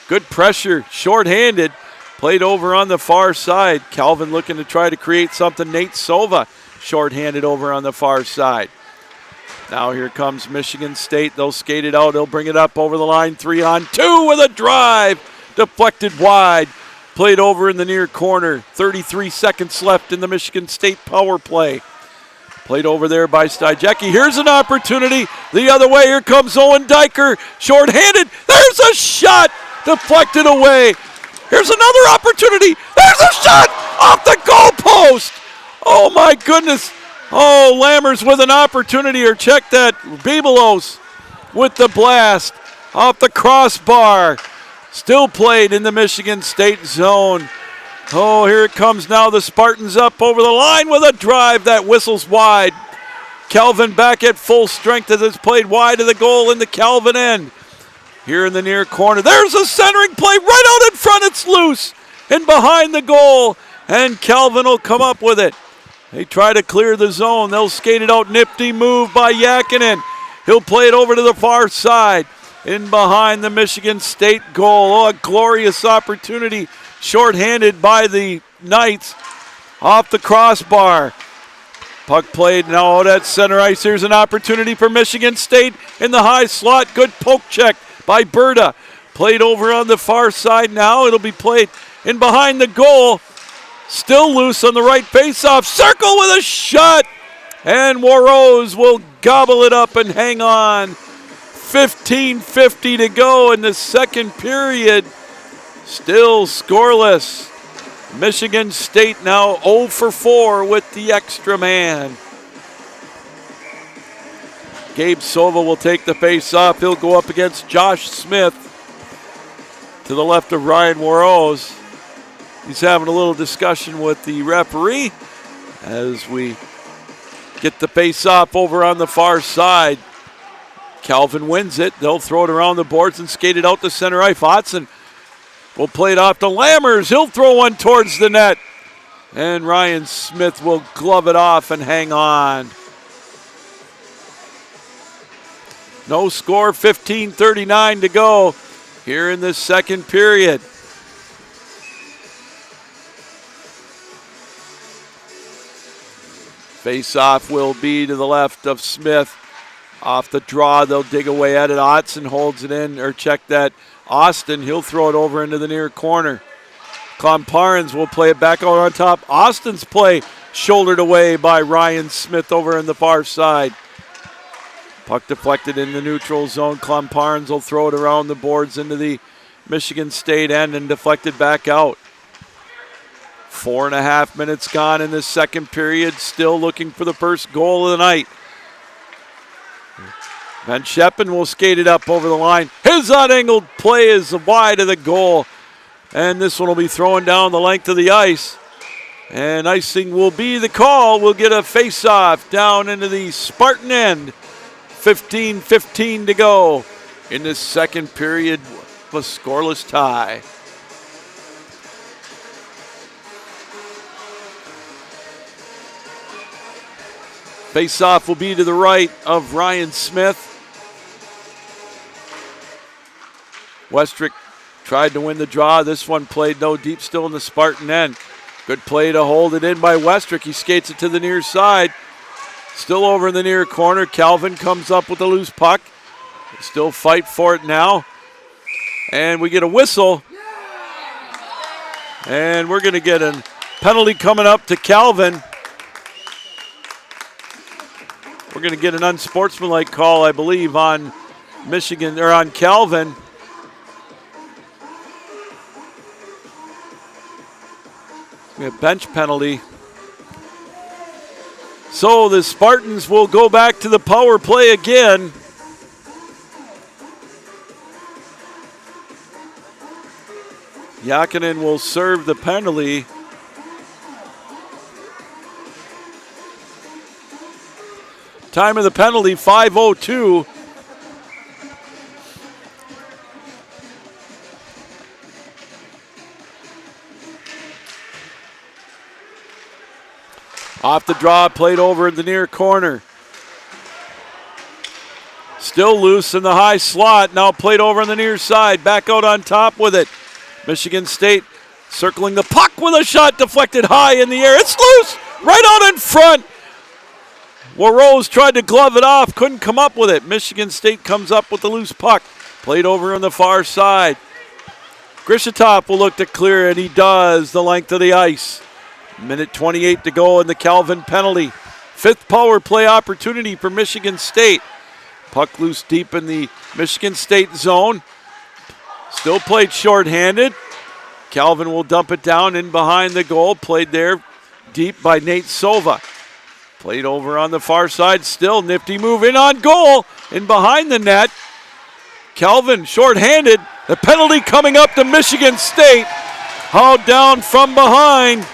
Good pressure, shorthanded. Played over on the far side. Calvin looking to try to create something. Nate Sova shorthanded over on the far side. Now here comes Michigan State. They'll skate it out. They'll bring it up over the line. 3-on-2 with a drive. Deflected wide. Played over in the near corner. 33 seconds left in the Michigan State power play. Played over there by Stejecki. Here's an opportunity. The other way. Here comes Owen Diker. Shorthanded. There's a shot. Deflected away. Here's another opportunity. There's a shot off the goalpost. Oh, my goodness. Oh, Lammers with an opportunity, or check that. Bebelos with the blast off the crossbar. Still played in the Michigan State zone. Oh, here it comes now. The Spartans up over the line with a drive that whistles wide. Calvin back at full strength as it's played wide of the goal in the Calvin end. Here in the near corner, there's a centering play right out in front. It's loose and behind the goal, and Calvin will come up with it. They try to clear the zone. They'll skate it out. Nifty move by Yakinen. He'll play it over to the far side. In behind the Michigan State goal. Oh, a glorious opportunity. Shorthanded by the Knights. Off the crossbar. Puck played now out at center ice. Here's an opportunity for Michigan State in the high slot. Good poke check by Berta. Played over on the far side now. It'll be played in behind the goal. Still loose on the right faceoff. Circle with a shot. And Warrose will gobble it up and hang on. 15:50 to go in the second period. Still scoreless. Michigan State now 0 for 4 with the extra man. Gabe Sova will take the face-off. He'll go up against Josh Smith to the left of Ryan Warrose. He's having a little discussion with the referee as we get the face-off over on the far side. Calvin wins it. They'll throw it around the boards and skate it out to center ice. Hodson will play it off to Lammers. He'll throw one towards the net. And Ryan Smith will glove it off and hang on. No score, 15:39 to go here in the second period. Face-off will be to the left of Smith. Off the draw, they'll dig away at it. Otson holds it in, or check that. Austin, he'll throw it over into the near corner. Klomparens will play it back out on top. Austin's play shouldered away by Ryan Smith over in the far side. Puck deflected in the neutral zone. Klomparens will throw it around the boards into the Michigan State end and deflected back out. 4.5 minutes gone in the second period. Still looking for the first goal of the night. Van Scheppen will skate it up over the line. His unangled play is wide of the goal. And this one will be thrown down the length of the ice. And icing will be the call. We'll get a face-off down into the Spartan end. 15:15 to go in the second period of a scoreless tie. Face-off will be to the right of Ryan Smith. Westrick tried to win the draw. This one played no deep, still in the Spartan end. Good play to hold it in by Westrick. He skates it to the near side. Still over in the near corner. Calvin comes up with a loose puck. Still fight for it now. And we get a whistle. And we're going to get a penalty coming up to Calvin. We're going to get an unsportsmanlike call, I believe, on Michigan or on Calvin. A bench penalty. So the Spartans will go back to the power play again. Yakinen will serve the penalty. Time of the penalty, 5:02. Off the draw, played over in the near corner. Still loose in the high slot, now played over on the near side. Back out on top with it. Michigan State circling the puck with a shot deflected high in the air. It's loose, right out in front. Warrose tried to glove it off, couldn't come up with it. Michigan State comes up with the loose puck. Played over on the far side. Grishatov will look to clear, and he does the length of the ice. Minute 28 to go in the Calvin penalty. Fifth power play opportunity for Michigan State. Puck loose deep in the Michigan State zone. Still played shorthanded. Calvin will dump it down in behind the goal. Played there deep by Nate Sova. Played over on the far side. Still nifty move in on goal. In behind the net. Calvin shorthanded. The penalty coming up to Michigan State. Hauled down from behind.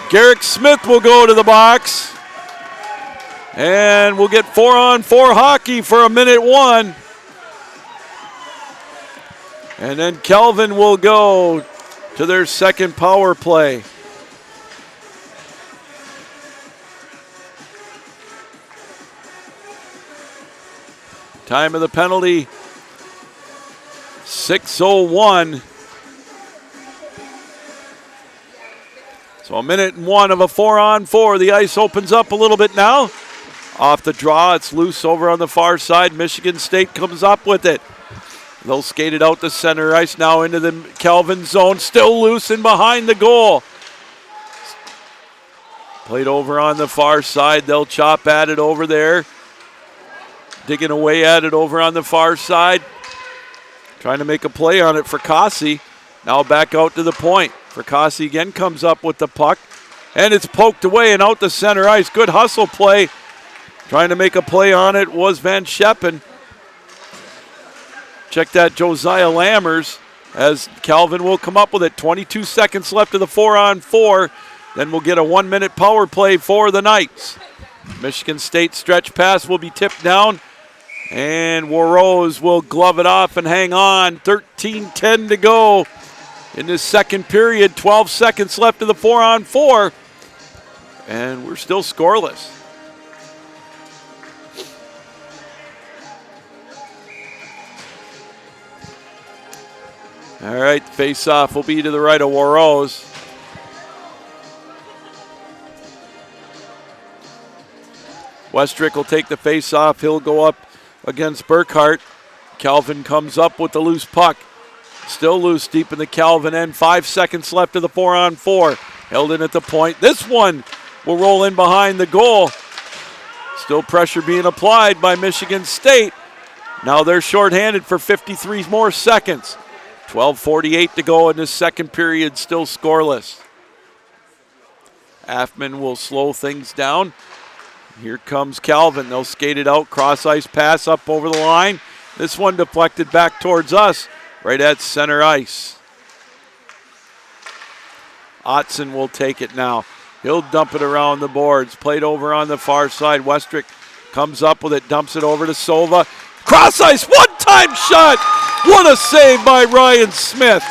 Garrick Smith will go to the box. And we'll get 4-on-4 hockey for a minute one. And then Calvin will go to their second power play. Time of the penalty, 6:01. So a minute and one of a 4-on-4. The ice opens up a little bit now. Off the draw, it's loose over on the far side. Michigan State comes up with it. They'll skate it out to center ice now into the Calvin zone. Still loose and behind the goal. Played over on the far side. They'll chop at it over there. Digging away at it over on the far side. Trying to make a play on it for Kasi. Now back out to the point. Fracassi again comes up with the puck. And it's poked away and out to center ice. Good hustle play. Trying to make a play on it was Van Scheppen. Check that, Josiah Lammers, as Calvin will come up with it. 22 seconds left of the 4-on-4. Then we'll get a 1-minute power play for the Knights. Michigan State stretch pass will be tipped down. And Warrose will glove it off and hang on. 13:10 to go in this second period. 12 seconds left of the 4-on-4. And we're still scoreless. All right, face-off will be to the right of Warrose. Westrick will take the face-off. He'll go up against Burkhart. Calvin comes up with the loose puck. Still loose deep in the Calvin end. 5 seconds left of the 4-on-4. Held in at the point. This one will roll in behind the goal. Still pressure being applied by Michigan State. Now they're shorthanded for 53 more seconds. 12:48 to go in this second period, still scoreless. Affman will slow things down. Here comes Calvin. They'll skate it out, cross ice pass up over the line. This one deflected back towards us, right at center ice. Otson will take it now. He'll dump it around the boards. Played over on the far side. Westrick comes up with it, dumps it over to Sova. Cross ice, one-time shot. What a save by Ryan Smith.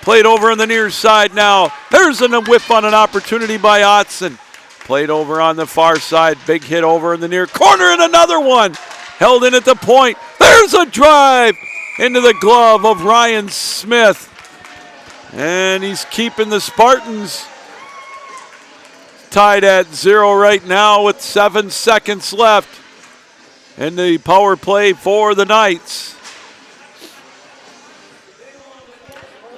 Played over on the near side now. There's a whip on an opportunity by Otson. Played over on the far side. Big hit over in the near corner and another one. Held in at the point. There's a drive into the glove of Ryan Smith. And he's keeping the Spartans tied at 0 right now with 7 seconds left in the power play for the Knights.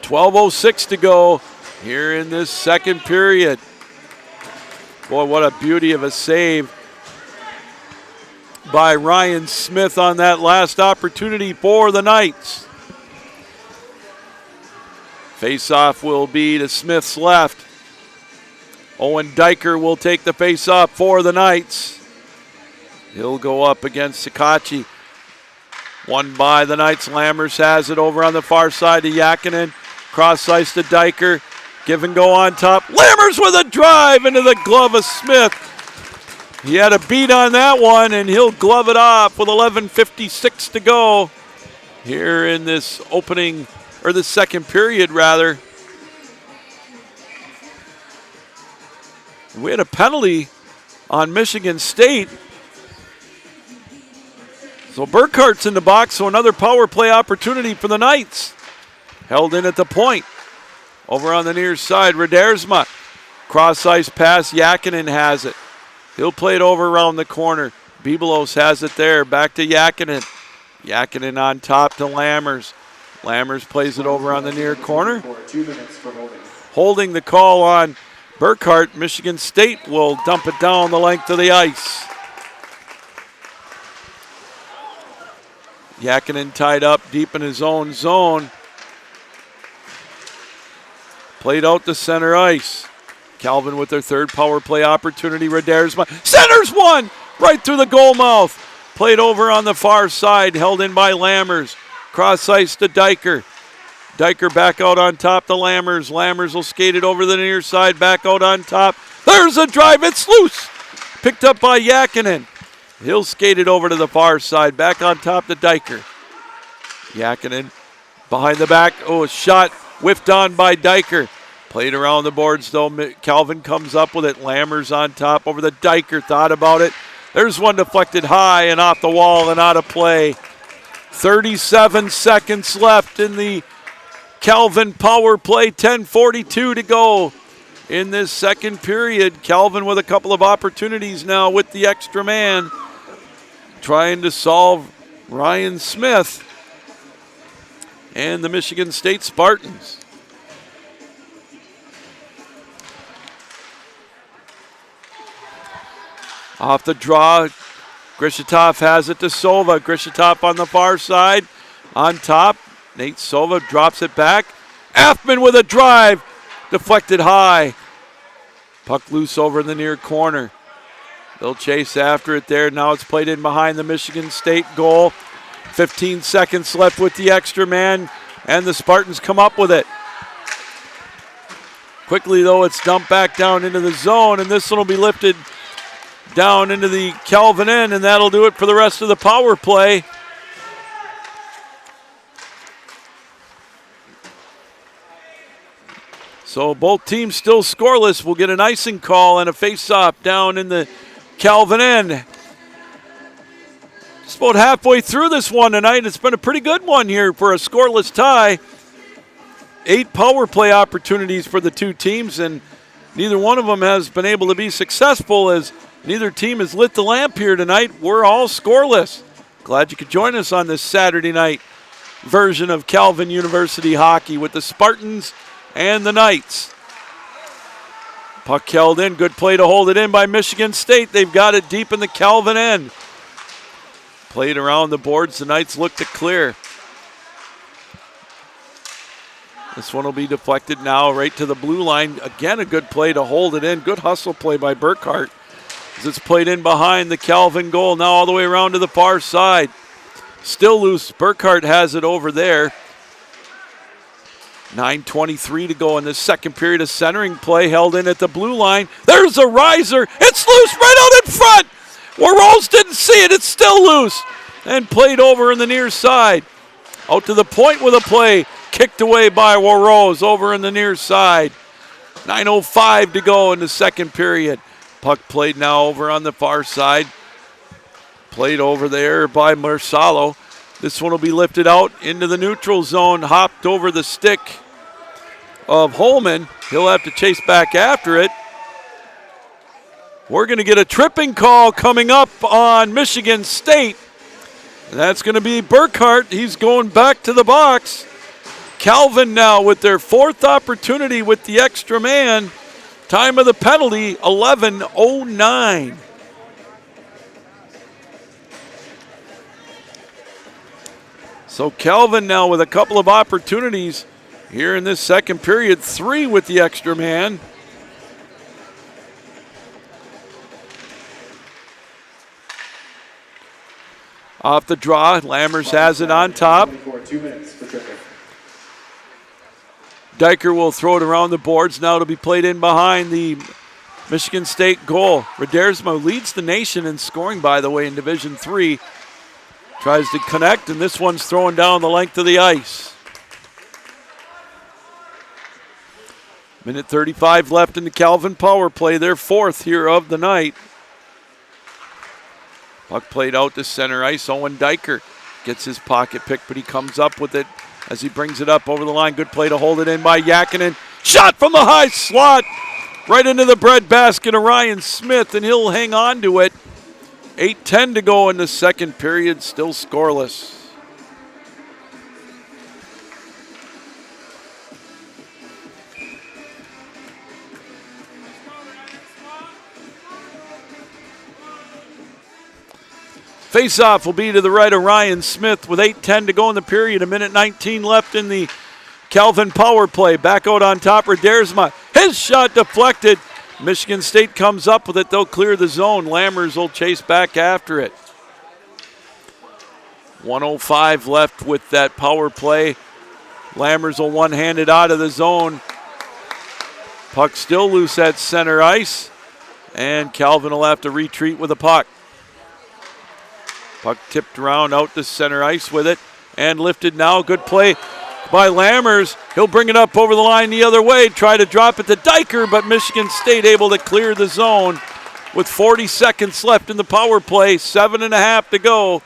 12:06 to go here in this second period. Boy, what a beauty of a save by Ryan Smith on that last opportunity for the Knights. Face-off will be to Smith's left. Owen Diker will take the face-off for the Knights. He'll go up against Sakachi. Won by the Knights. Lammers has it over on the far side to Yakinen. Cross ice to Diker. Give and go on top. Lammers with a drive into the glove of Smith. He had a beat on that one, and he'll glove it off with 11:56 to go here in this opening, or the second period, rather. We had a penalty on Michigan State. So Burkhart's in the box, so another power play opportunity for the Knights. Held in at the point. Over on the near side, Redersma. Cross ice pass, Yakinen has it. He'll play it over around the corner. Bibelos has it there, back to Yakinen. Yakinen on top to Lammers. Lammers plays it over on the near corner. 2 minutes for holding. Holding the call on Burkhart. Michigan State will dump it down the length of the ice. Yakinen tied up deep in his own zone. Played out to center ice. Calvin with their third power play opportunity. Redersma centers one right through the goal mouth. Played over on the far side, held in by Lammers. Cross ice to Diker. Diker back out on top to Lammers. Lammers will skate it over the near side, back out on top. There's a drive, it's loose. Picked up by Yakinen. He'll skate it over to the far side, back on top to Diker. Yakinen behind the back. Oh, a shot whiffed on by Diker. Played around the boards though. Calvin comes up with it. Lammers on top over the Diker. Thought about it. There's one deflected high and off the wall and out of play. 37 seconds left in the Calvin power play. 10:42 to go in this second period. Calvin with a couple of opportunities now with the extra man, trying to solve Ryan Smith and the Michigan State Spartans. Off the draw, Grishitov has it to Sova. Grishitov on the far side. On top, Nate Sova drops it back. Affman with a drive. Deflected high. Puck loose over in the near corner. They'll chase after it there. Now it's played in behind the Michigan State goal. 15 seconds left with the extra man, and the Spartans come up with it. Quickly, though, it's dumped back down into the zone, and this one will be lifted down into the Calvin end, and that'll do it for the rest of the power play. So both teams still scoreless. We'll get an icing call and a face-off down in the Calvin end. Just about halfway through this one tonight. It's been a pretty good one here for a scoreless tie. 8 power play opportunities for the two teams, and neither one of them has been able to be successful, as neither team has lit the lamp here tonight. We're all scoreless. Glad you could join us on this Saturday night version of Calvin University hockey with the Spartans and the Knights. Puck held in. Good play to hold it in by Michigan State. They've got it deep in the Calvin end. Played around the boards. The Knights look to clear. This one will be deflected now right to the blue line. Again, a good play to hold it in. Good hustle play by Burkhart as it's played in behind the Calvin goal. Now all the way around to the far side. Still loose. Burkhart has it over there. 9:23 to go in the second period of centering play, held in at the blue line. There's a riser. It's loose right out in front. Warrose didn't see it. It's still loose and played over in the near side. Out to the point with a play. Kicked away by Warrose over in the near side. 9:05 to go in the second period. Puck played now over on the far side. Played over there by Marsalo. This one will be lifted out into the neutral zone, hopped over the stick of Holman. He'll have to chase back after it. We're going to get a tripping call coming up on Michigan State. And that's going to be Burkhart. He's going back to the box. Calvin now with their fourth opportunity with the extra man. Time of the penalty, 11:09. So Calvin now with a couple of opportunities here in this second period, 3 with the extra man. Off the draw, Lammers has it on top. 2 minutes for tripping. Diker will throw it around the boards now to be played in behind the Michigan State goal. Redersma leads the nation in scoring, by the way, in Division III. Tries to connect, and this one's thrown down the length of the ice. Minute 35 left in the Calvin power play, their fourth here of the night. Puck played out to center ice. Owen Diker gets his pocket pick, but he comes up with it as he brings it up over the line. Good play to hold it in by Yakinen. Shot from the high slot, right into the breadbasket of Ryan Smith, and he'll hang on to it. 8:10 to go in the second period, still scoreless. Face-off will be to the right of Ryan Smith with 8:10 to go in the period. 1:19 left in the Calvin power play. Back out on top, Redersma. His shot deflected. Michigan State comes up with it. They'll clear the zone. Lammers will chase back after it. 1:05 left with that power play. Lammers will one-hand it out of the zone. Puck still loose at center ice. And Calvin will have to retreat with the puck. Puck tipped around out to center ice with it and lifted now. Good play by Lammers. He'll bring it up over the line the other way. Try to drop it to Diker, but Michigan State able to clear the zone with 40 seconds left in the power play. 7.5 to go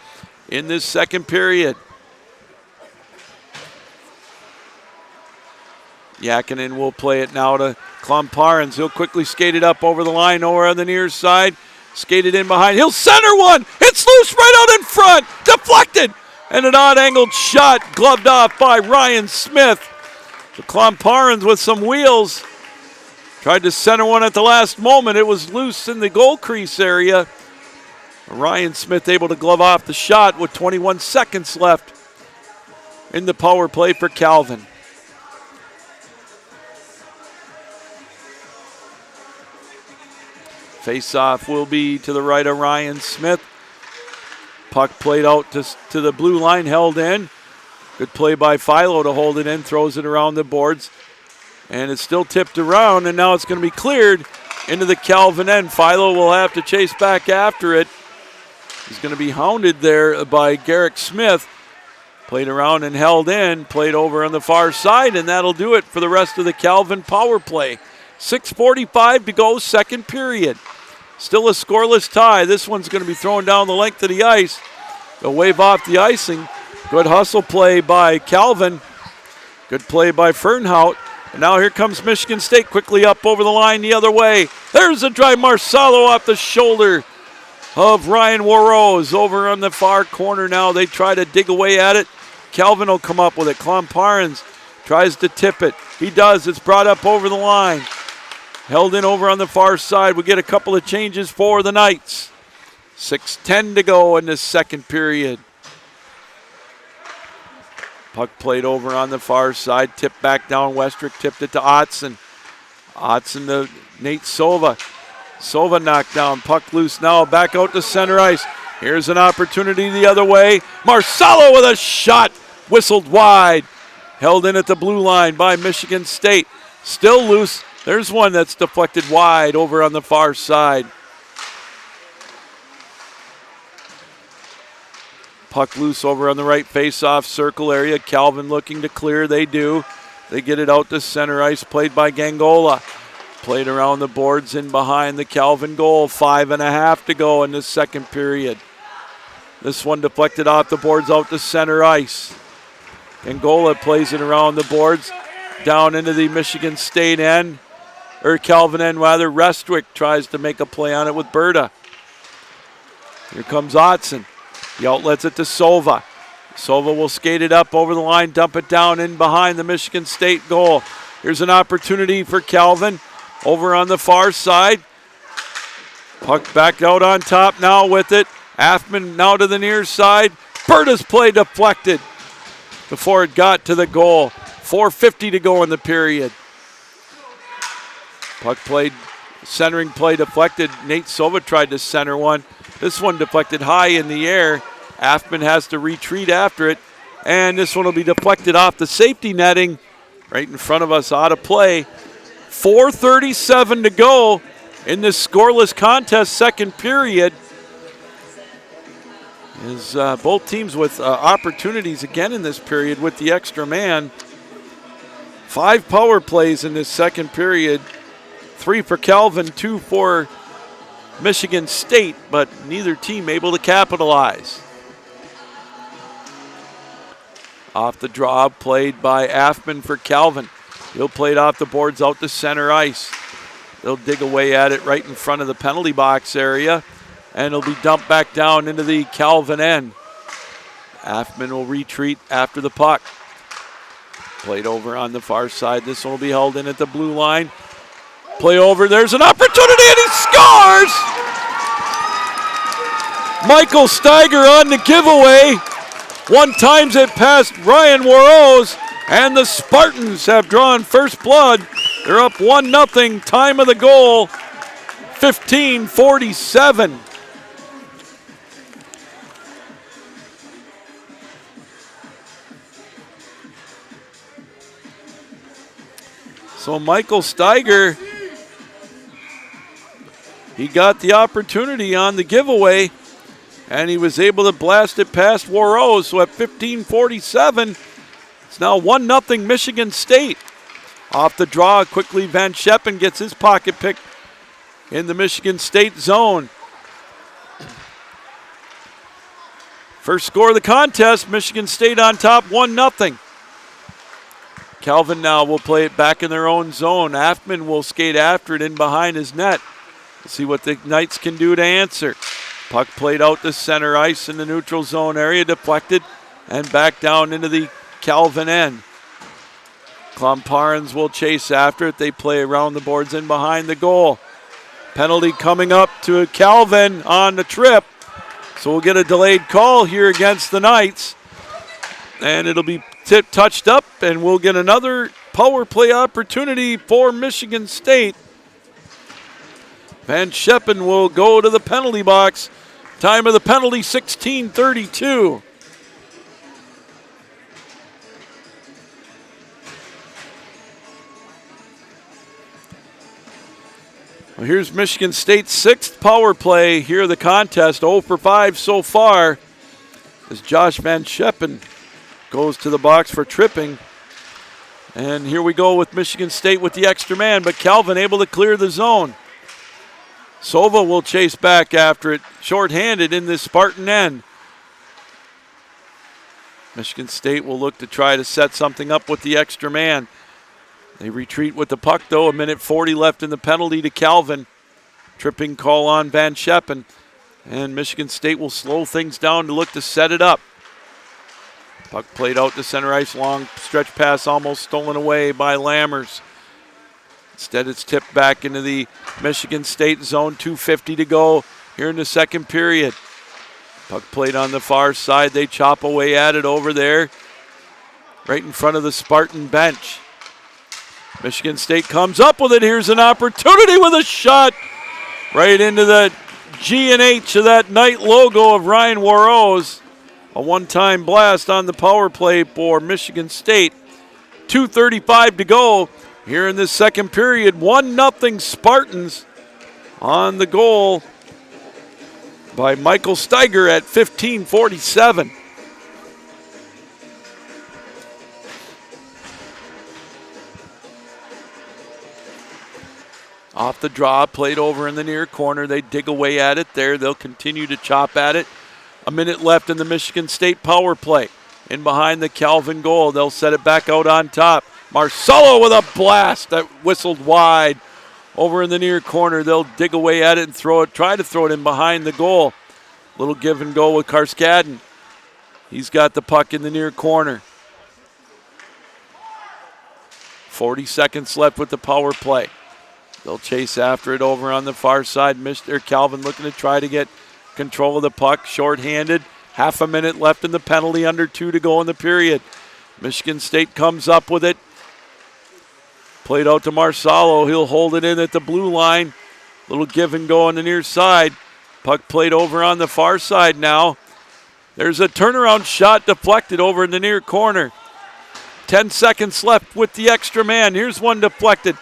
in this second period. Yakinen will play it now to Klomparens. He'll quickly skate it up over the line over on the near side. Skated in behind. He'll center one. It's loose right out in front. Deflected. And an odd-angled shot gloved off by Ryan Smith. The Klomparens with some wheels. Tried to center one at the last moment. It was loose in the goal crease area. Ryan Smith able to glove off the shot with 21 seconds left in the power play for Calvin. Face-off will be to the right of Ryan Smith. Puck played out to the blue line, held in. Good play by Philo to hold it in, throws it around the boards. And it's still tipped around, and now it's going to be cleared into the Calvin end. Philo will have to chase back after it. He's going to be hounded there by Garrick Smith. Played around and held in, played over on the far side, and that'll do it for the rest of the Calvin power play. 6:45 to go, second period. Still a scoreless tie. This one's going to be thrown down the length of the ice. They'll wave off the icing. Good hustle play by Calvin. Good play by Fernhout. And now here comes Michigan State quickly up over the line the other way. There's a drive. Marcelo off the shoulder of Ryan Warrose over on the far corner now. They try to dig away at it. Calvin will come up with it. Klomparens tries to tip it. He does. It's brought up over the line. Held in over on the far side. We get a couple of changes for the Knights. 6:10 to go in this second period. Puck played over on the far side. Tipped back down. Westrick tipped it to Otson. Otson to Nate Sova. Sova knocked down. Puck loose now. Back out to center ice. Here's an opportunity the other way. Marcelo with a shot. Whistled wide. Held in at the blue line by Michigan State. Still loose. There's one that's deflected wide over on the far side. Puck loose over on the right face-off circle area. Calvin looking to clear. They do. They get it out to center ice. Played by Gangola. Played around the boards in behind the Calvin goal. 5.5 to go in this second period. This one deflected off the boards out to center ice. Gangola plays it around the boards. Down into the Michigan State end. Or Calvin end rather. Restwick tries to make a play on it with Berta. Here comes Otson. He outlets it to Sova. Sova will skate it up over the line, dump it down in behind the Michigan State goal. Here's an opportunity for Calvin over on the far side. Puck back out on top now with it. Affman now to the near side. Berta's play deflected before it got to the goal. 4:50 to go in the period. Puck played, centering play deflected. Nate Sova tried to center one. This one deflected high in the air. Affman has to retreat after it. And this one will be deflected off the safety netting right in front of us, out of play. 4:37 to go in this scoreless contest, second period. Is both teams with opportunities again in this period with the extra man. 5 power plays in this second period. 3 for Calvin, 2 for Michigan State, but neither team able to capitalize. Off the draw, played by Affman for Calvin. He'll play it off the boards out to center ice. They'll dig away at it right in front of the penalty box area, and it'll be dumped back down into the Calvin end. Affman will retreat after the puck. Played over on the far side. This one will be held in at the blue line. Play over, there's an opportunity, and he scores! Michael Steiger on the giveaway. One times it past Ryan Warose, and the Spartans have drawn first blood. They're up 1-0, time of the goal, 15:47. So Michael Steiger, he got the opportunity on the giveaway, and he was able to blast it past Warose. So at 15:47, it's now 1-0 Michigan State. Off the draw, quickly Van Scheppen gets his pocket pick in the Michigan State zone. First score of the contest, Michigan State on top, 1-0. Calvin now will play it back in their own zone. Affman will skate after it in behind his net. Let's see what the Knights can do to answer. Puck played out to center ice in the neutral zone area, deflected, and back down into the Calvin end. Klomparens will chase after it. They play around the boards in behind the goal. Penalty coming up to Calvin on the trip. So we'll get a delayed call here against the Knights. And it'll be touched up, and we'll get another power play opportunity for Michigan State. Van Scheppen will go to the penalty box. Time of the penalty, 16:32. Well, here's Michigan State's 6th power play here of the contest, 0 for 5 so far, as Josh Van Scheppen goes to the box for tripping. And here we go with Michigan State with the extra man, but Calvin able to clear the zone. Sova will chase back after it, shorthanded in this Spartan end. Michigan State will look to try to set something up with the extra man. They retreat with the puck, though. 1:40 left in the penalty to Calvin. Tripping call on Van Scheppen. And Michigan State will slow things down to look to set it up. Puck played out to center ice, long stretch pass almost stolen away by Lammers. Instead, it's tipped back into the Michigan State zone, 2:50 to go here in the second period. Puck played on the far side. They chop away at it over there, right in front of the Spartan bench. Michigan State comes up with it. Here's an opportunity with a shot right into the G and H of that Knight logo of Ryan Warose. A one-time blast on the power play for Michigan State. 2:35 to go here in this second period. 1-0 Spartans on the goal by Michael Steiger at 15:47. Off the draw, played over in the near corner. They dig away at it there. They'll continue to chop at it. A minute left in the Michigan State power play. In behind the Calvin goal, they'll set it back out on top. Marcello with a blast that whistled wide. Over in the near corner, they'll dig away at it and try to throw it in behind the goal. Little give and go with Karskadin. He's got the puck in the near corner. 40 seconds left with the power play. They'll chase after it over on the far side. Mr. Calvin looking to try to get control of the puck. Short-handed. Half a minute left in the penalty. Under 2 to go in the period. Michigan State comes up with it. Played out to Marsalo. He'll hold it in at the blue line. Little give and go on the near side. Puck played over on the far side now. There's a turnaround shot deflected over in the near corner. 10 seconds left with the extra man. Here's one deflected.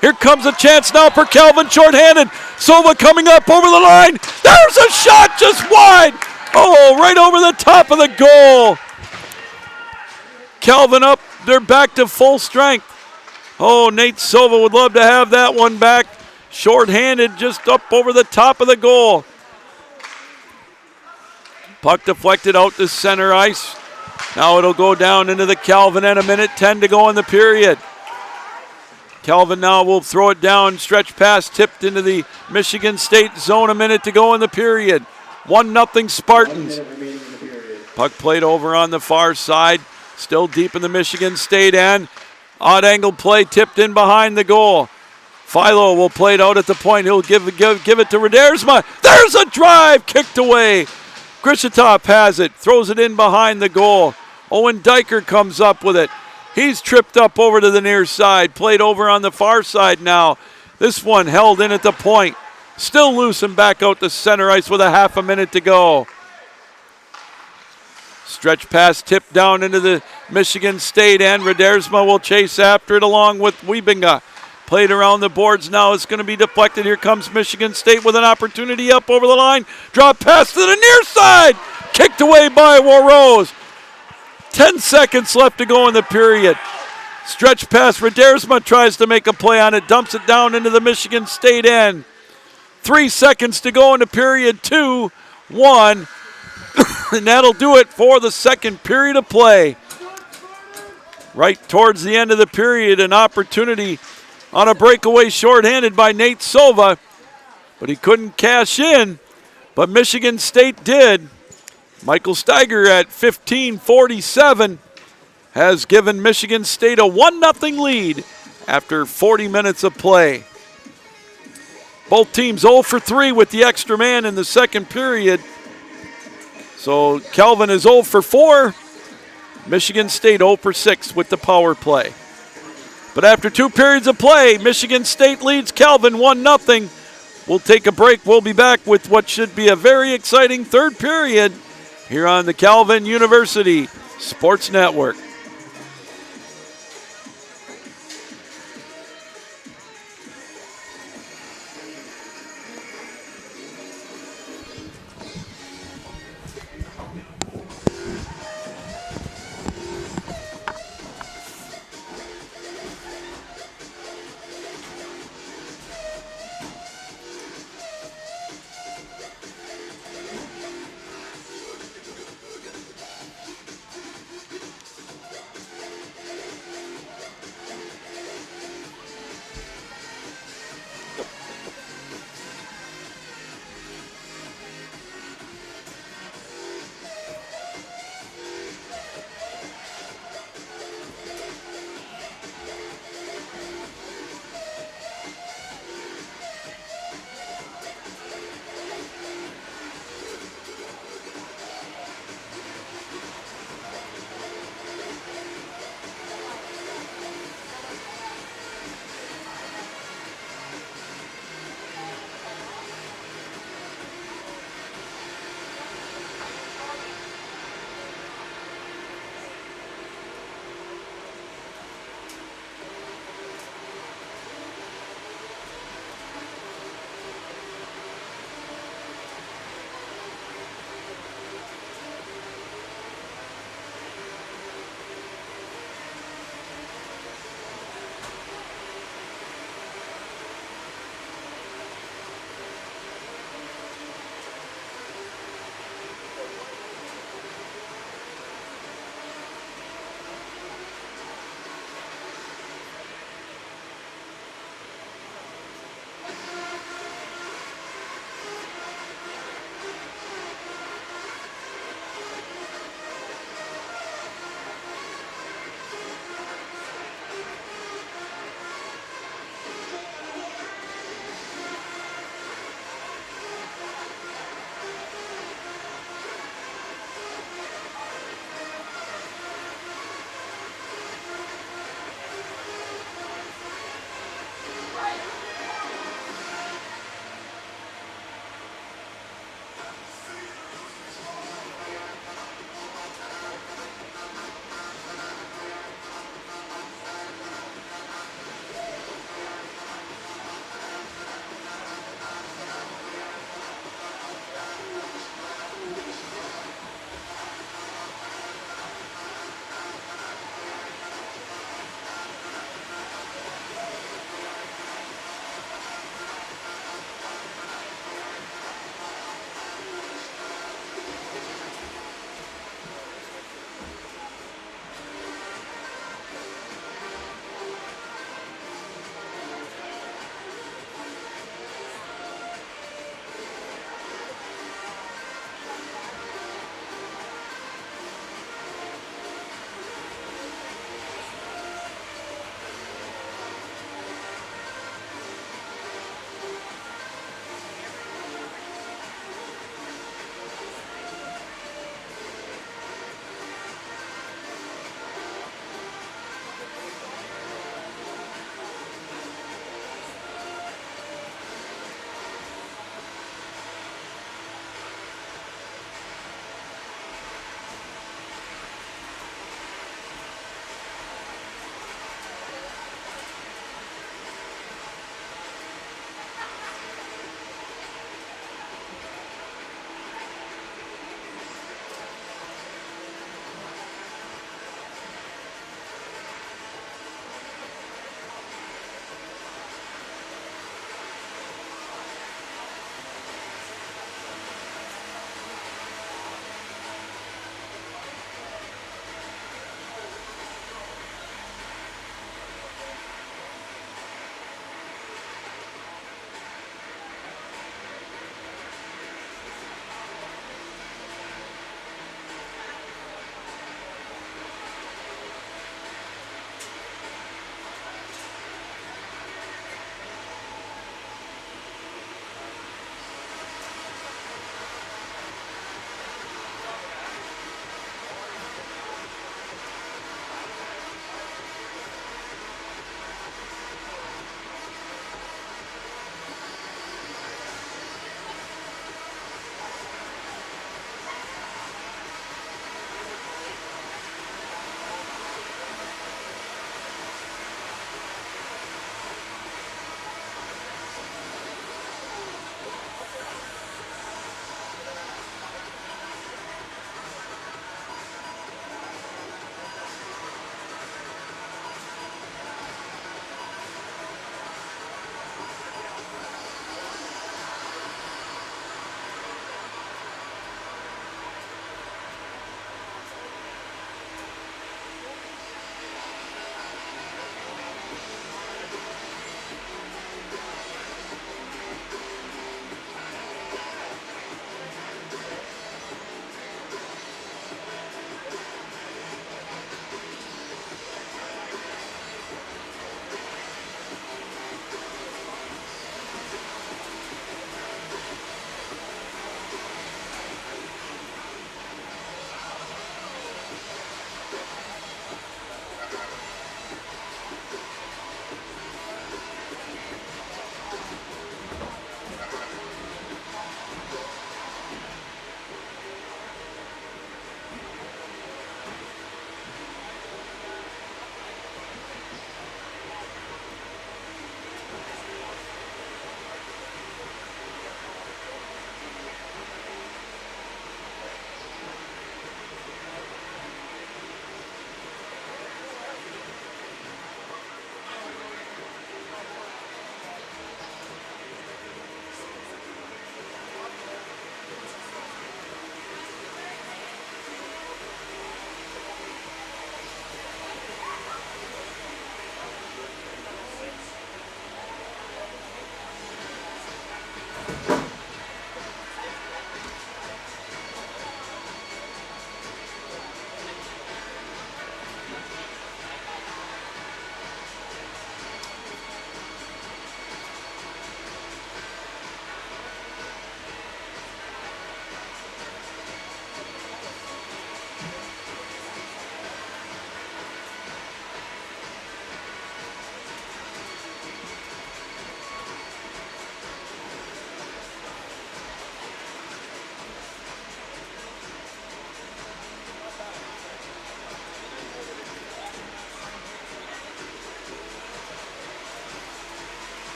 Here comes a chance now for Calvin, shorthanded. Silva coming up over the line. There's a shot just wide. Oh, right over the top of the goal. Calvin up. They're back to full strength. Oh, Nate Silva would love to have that one back. Short-handed just up over the top of the goal. Puck deflected out to center ice. Now it'll go down into the Calvin end. 1:10 to go in the period. Calvin now will throw it down. Stretch pass tipped into the Michigan State zone. 1 minute to go in the period. 1-0 Spartans. Puck played over on the far side. Still deep in the Michigan State end. Odd angle play tipped in behind the goal. Philo will play it out at the point. He'll give it to Redersma. There's a drive kicked away. Grishitop has it. Throws it in behind the goal. Owen Diker comes up with it. He's tripped up over to the near side. Played over on the far side now. This one held in at the point. Still loose and back out to center ice with a half a minute to go. Stretch pass tipped down into the Michigan State end. Redersma will chase after it along with Wiebinga. Played around the boards now. It's going to be deflected. Here comes Michigan State with an opportunity up over the line. Drop pass to the near side. Kicked away by Warrose. 10 seconds left to go in the period. Stretch pass. Redersma tries to make a play on it. Dumps it down into the Michigan State end. 3 seconds to go in the period. 2-1. And that'll do it for the second period of play. Right towards the end of the period, an opportunity on a breakaway shorthanded by Nate Silva, but he couldn't cash in, but Michigan State did. Michael Steiger at 15:47 has given Michigan State a 1-0 lead after 40 minutes of play. Both teams 0 for 3 with the extra man in the second period. So Calvin is 0 for 4. Michigan State 0 for 6 with the power play. But after 2 periods of play, Michigan State leads Calvin 1-0. We'll take a break. We'll be back with what should be a very exciting third period here on the Calvin University Sports Network.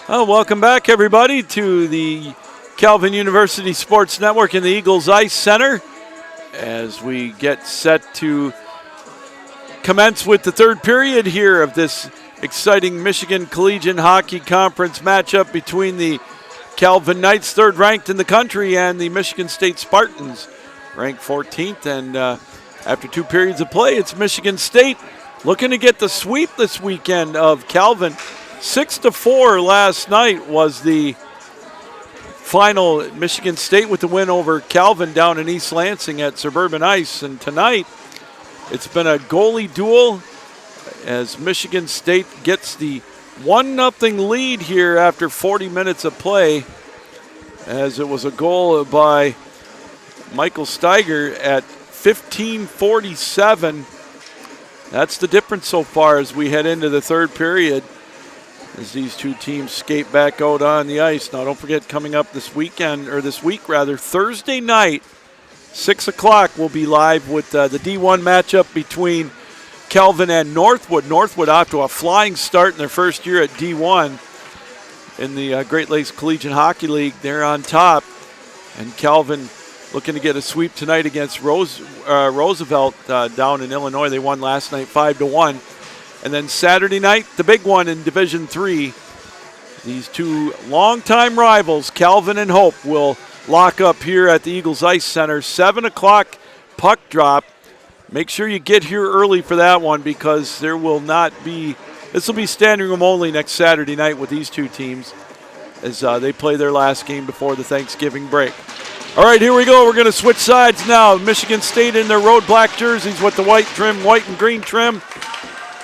Well, welcome back, everybody, to the Calvin University Sports Network in the Eagles Ice Center as we get set to commence with the third period here of this exciting Michigan Collegiate Hockey Conference matchup between the Calvin Knights, third ranked in the country, and the Michigan State Spartans, ranked 14th. And after 2 periods of play, it's Michigan State looking to get the sweep this weekend of Calvin. 6-4 last night was the final. Michigan State with the win over Calvin down in East Lansing at Suburban Ice. And tonight, it's been a goalie duel as Michigan State gets the 1-0 lead here after 40 minutes of play, as it was a goal by Michael Steiger at 15:47. That's the difference so far as we head into the third period, as these two teams skate back out on the ice. Now, don't forget, coming up this week, Thursday night, 6 o'clock, we'll be live with the D1 matchup between Calvin and Northwood. Northwood off to a flying start in their first year at D1 in the Great Lakes Collegiate Hockey League. They're on top, and Calvin looking to get a sweep tonight against Roosevelt down in Illinois. They won last night 5-1. And then Saturday night, the big one in Division III. These two longtime rivals, Calvin and Hope, will lock up here at the Eagles Ice Center. 7 o'clock puck drop. Make sure you get here early for that one, because there will not be, this will be standing room only next Saturday night with these two teams as they play their last game before the Thanksgiving break. All right, here we go. We're going to switch sides now. Michigan State in their road black jerseys with the white trim, white and green trim.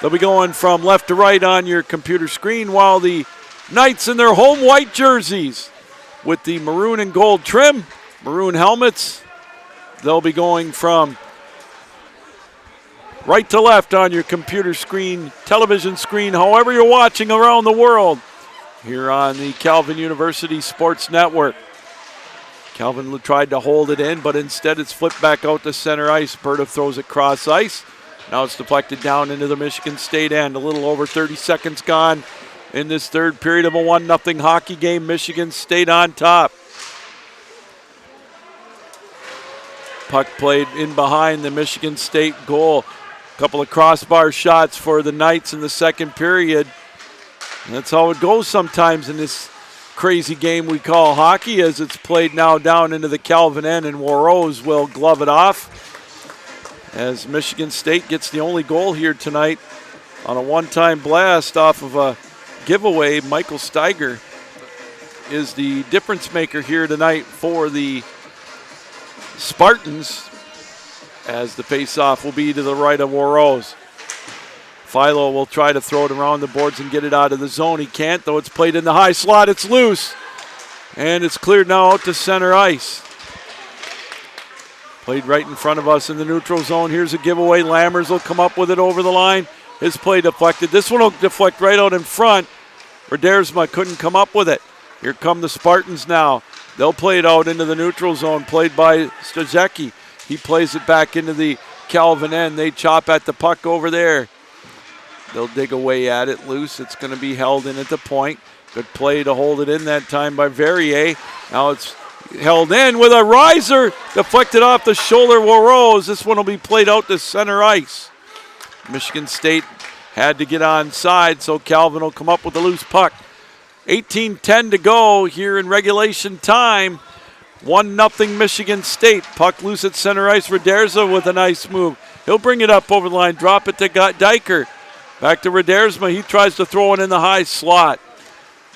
They'll be going from left to right on your computer screen, while the Knights in their home white jerseys with the maroon and gold trim, maroon helmets. They'll be going from right to left on your computer screen, television screen, however you're watching around the world, here on the Calvin University Sports Network. Calvin tried to hold it in, but instead it's flipped back out to center ice. Berta throws it cross ice. Now it's deflected down into the Michigan State end. A little over 30 seconds gone in this third period of a 1-0 hockey game. Michigan State on top. Puck played in behind the Michigan State goal. Couple of crossbar shots for the Knights in the second period. And that's how it goes sometimes in this crazy game we call hockey, as it's played now down into the Calvin end, and Warrose will glove it off as Michigan State gets the only goal here tonight on a one-time blast off of a giveaway. Michael Steiger is the difference maker here tonight for the Spartans, as the face-off will be to the right of Warrose. Philo will try to throw it around the boards and get it out of the zone. He can't, though. It's played in the high slot. It's loose. And it's cleared now out to center ice. Played right in front of us in the neutral zone. Here's a giveaway. Lammers will come up with it over the line. His play deflected. This one will deflect right out in front. Redersma couldn't come up with it. Here come the Spartans now. They'll play it out into the neutral zone, played by Stojecki. He plays it back into the Calvin end. They chop at the puck over there. They'll dig away at it loose. It's going to be held in at the point. Good play to hold it in that time by Verrier. Now it's held in with a riser. Deflected off the shoulder of Warrose. This one will be played out to center ice. Michigan State had to get onside, so Calvin will come up with a loose puck. 18:10 to go here in regulation time. 1-0 Michigan State. Puck loose at center ice. Rederza with a nice move. He'll bring it up over the line. Drop it to Diker. Back to Redersma. He tries to throw it in the high slot.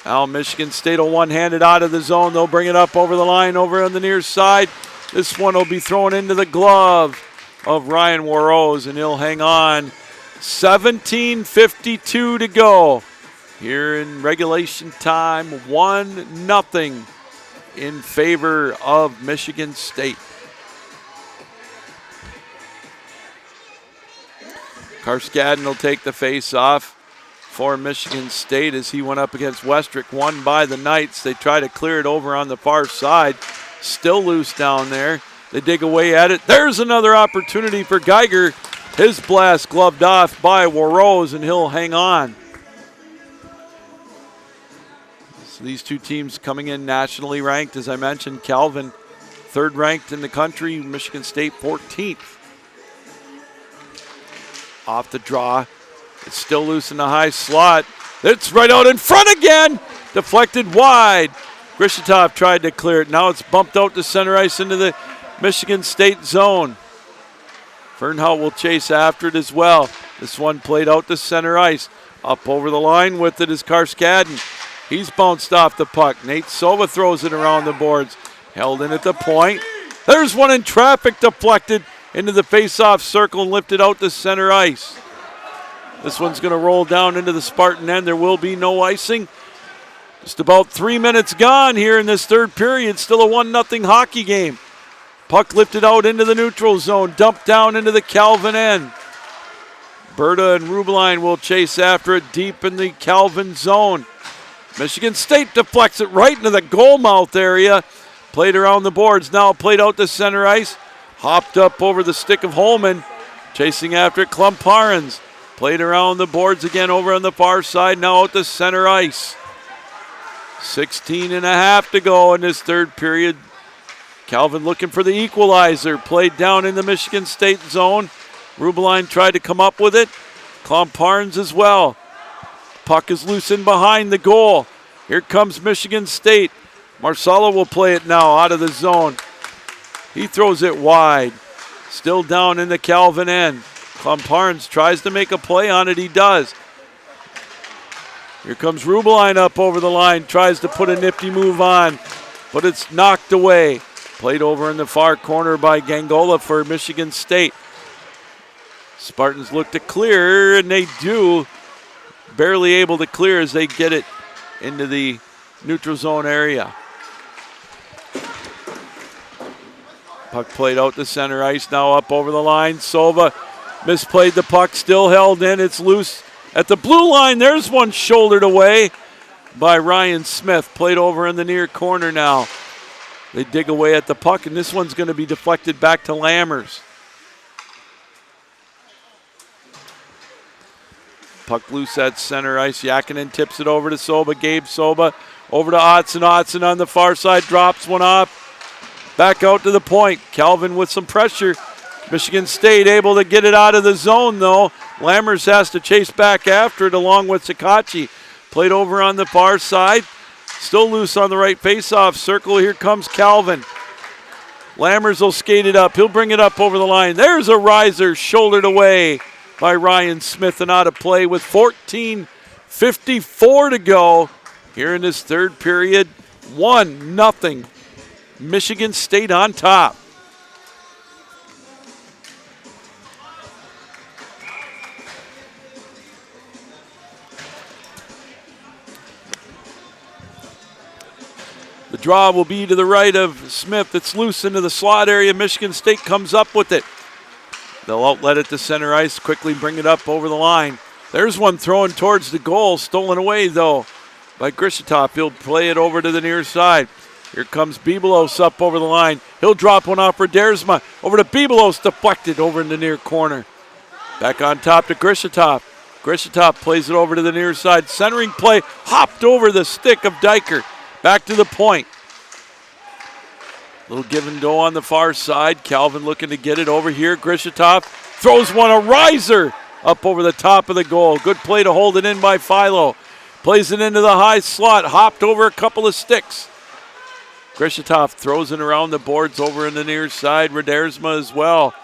Now Michigan State will one-hand it out of the zone. They'll bring it up over the line over on the near side. This one will be thrown into the glove of Ryan Warrose, and he'll hang on. 17:52 to go here in regulation time. 1-0 in favor of Michigan State. Karskadden will take the face off for Michigan State as he went up against Westrick, won by the Knights. They try to clear it over on the far side. Still loose down there. They dig away at it. There's another opportunity for Geiger. His blast gloved off by Warrose, and he'll hang on. So these two teams coming in nationally ranked, as I mentioned. Calvin, 3rd ranked in the country. Michigan State, 14th. Off the draw. It's still loose in the high slot. It's right out in front again. Deflected wide. Grishitov tried to clear it. Now it's bumped out to center ice into the Michigan State zone. Fernhout will chase after it as well. This one played out to center ice. Up over the line with it is Karskadden. He's bounced off the puck. Nate Sova throws it around the boards. Held in at the point. There's one in traffic, deflected into the face-off circle and lifted out to center ice. This one's going to roll down into the Spartan end. There will be no icing. Just about 3 minutes gone here in this 3rd period. Still a 1-0 hockey game. Puck lifted out into the neutral zone. Dumped down into the Calvin end. Berta and Rubeline will chase after it deep in the Calvin zone. Michigan State deflects it right into the goal mouth area. Played around the boards. Now played out to center ice. Hopped up over the stick of Holman. Chasing after it, Klumparens. Played around the boards again over on the far side. Now out to center ice. 16 and a half to go in this 3rd period. Calvin looking for the equalizer. Played down in the Michigan State zone. Rubeline tried to come up with it. Klumparens as well. Puck is loose in behind the goal. Here comes Michigan State. Marsala will play it now out of the zone. He throws it wide. Still down in the Calvin end. Klumparens tries to make a play on it. He does. Here comes Rubeline up over the line. Tries to put a nifty move on, but it's knocked away. Played over in the far corner by Gangola for Michigan State. Spartans look to clear, and they do. Barely able to clear as they get it into the neutral zone area. Puck played out to center ice, now up over the line. Sova misplayed the puck, still held in. It's loose at the blue line. There's one shouldered away by Ryan Smith. Played over in the near corner now. They dig away at the puck, and this one's going to be deflected back to Lammers. Puck loose at center ice. Yakinen tips it over to Soba. Gabe Soba over to Otson. Otson on the far side drops one off. Back out to the point. Calvin with some pressure. Michigan State able to get it out of the zone, though. Lammers has to chase back after it along with Sakachi. Played over on the far side. Still loose on the right face-off circle. Here comes Calvin. Lammers will skate it up. He'll bring it up over the line. There's a riser shouldered away by Ryan Smith and out of play with 14:54 to go here in this 3rd period. 1-0. Michigan State on top. The draw will be to the right of Smith. It's loose into the slot area. Michigan State comes up with it. They'll outlet it to center ice, quickly bring it up over the line. There's one thrown towards the goal, stolen away though by Grishitov. He'll play it over to the near side. Here comes Bibelos up over the line. He'll drop one off for Dersma. Over to Bibelos, deflected over in the near corner. Back on top to Grishitov. Grishitov plays it over to the near side. Centering play, hopped over the stick of Diker. Back to the point. Little give and go on the far side. Calvin looking to get it over here. Grishitov throws one, a riser up over the top of the goal. Good play to hold it in by Philo. Plays it into the high slot. Hopped over a couple of sticks. Grishitov throws it around the boards over in the near side. Redersma as well.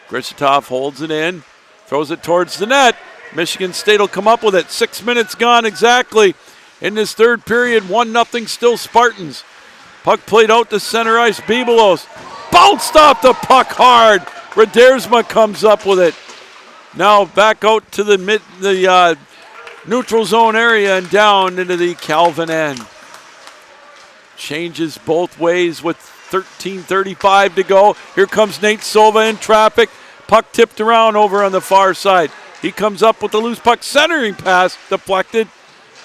Grishitov holds it in. Throws it towards the net. Michigan State will come up with it. 6 minutes gone exactly in this 3rd period. 1-0 still Spartans. Puck played out to center ice. Bibelos bounced off the puck hard. Redersma comes up with it. Now back out to the neutral zone area and down into the Calvin end. Changes both ways with 13:35 to go. Here comes Nate Sova in traffic. Puck tipped around over on the far side. He comes up with the loose puck. Centering pass deflected.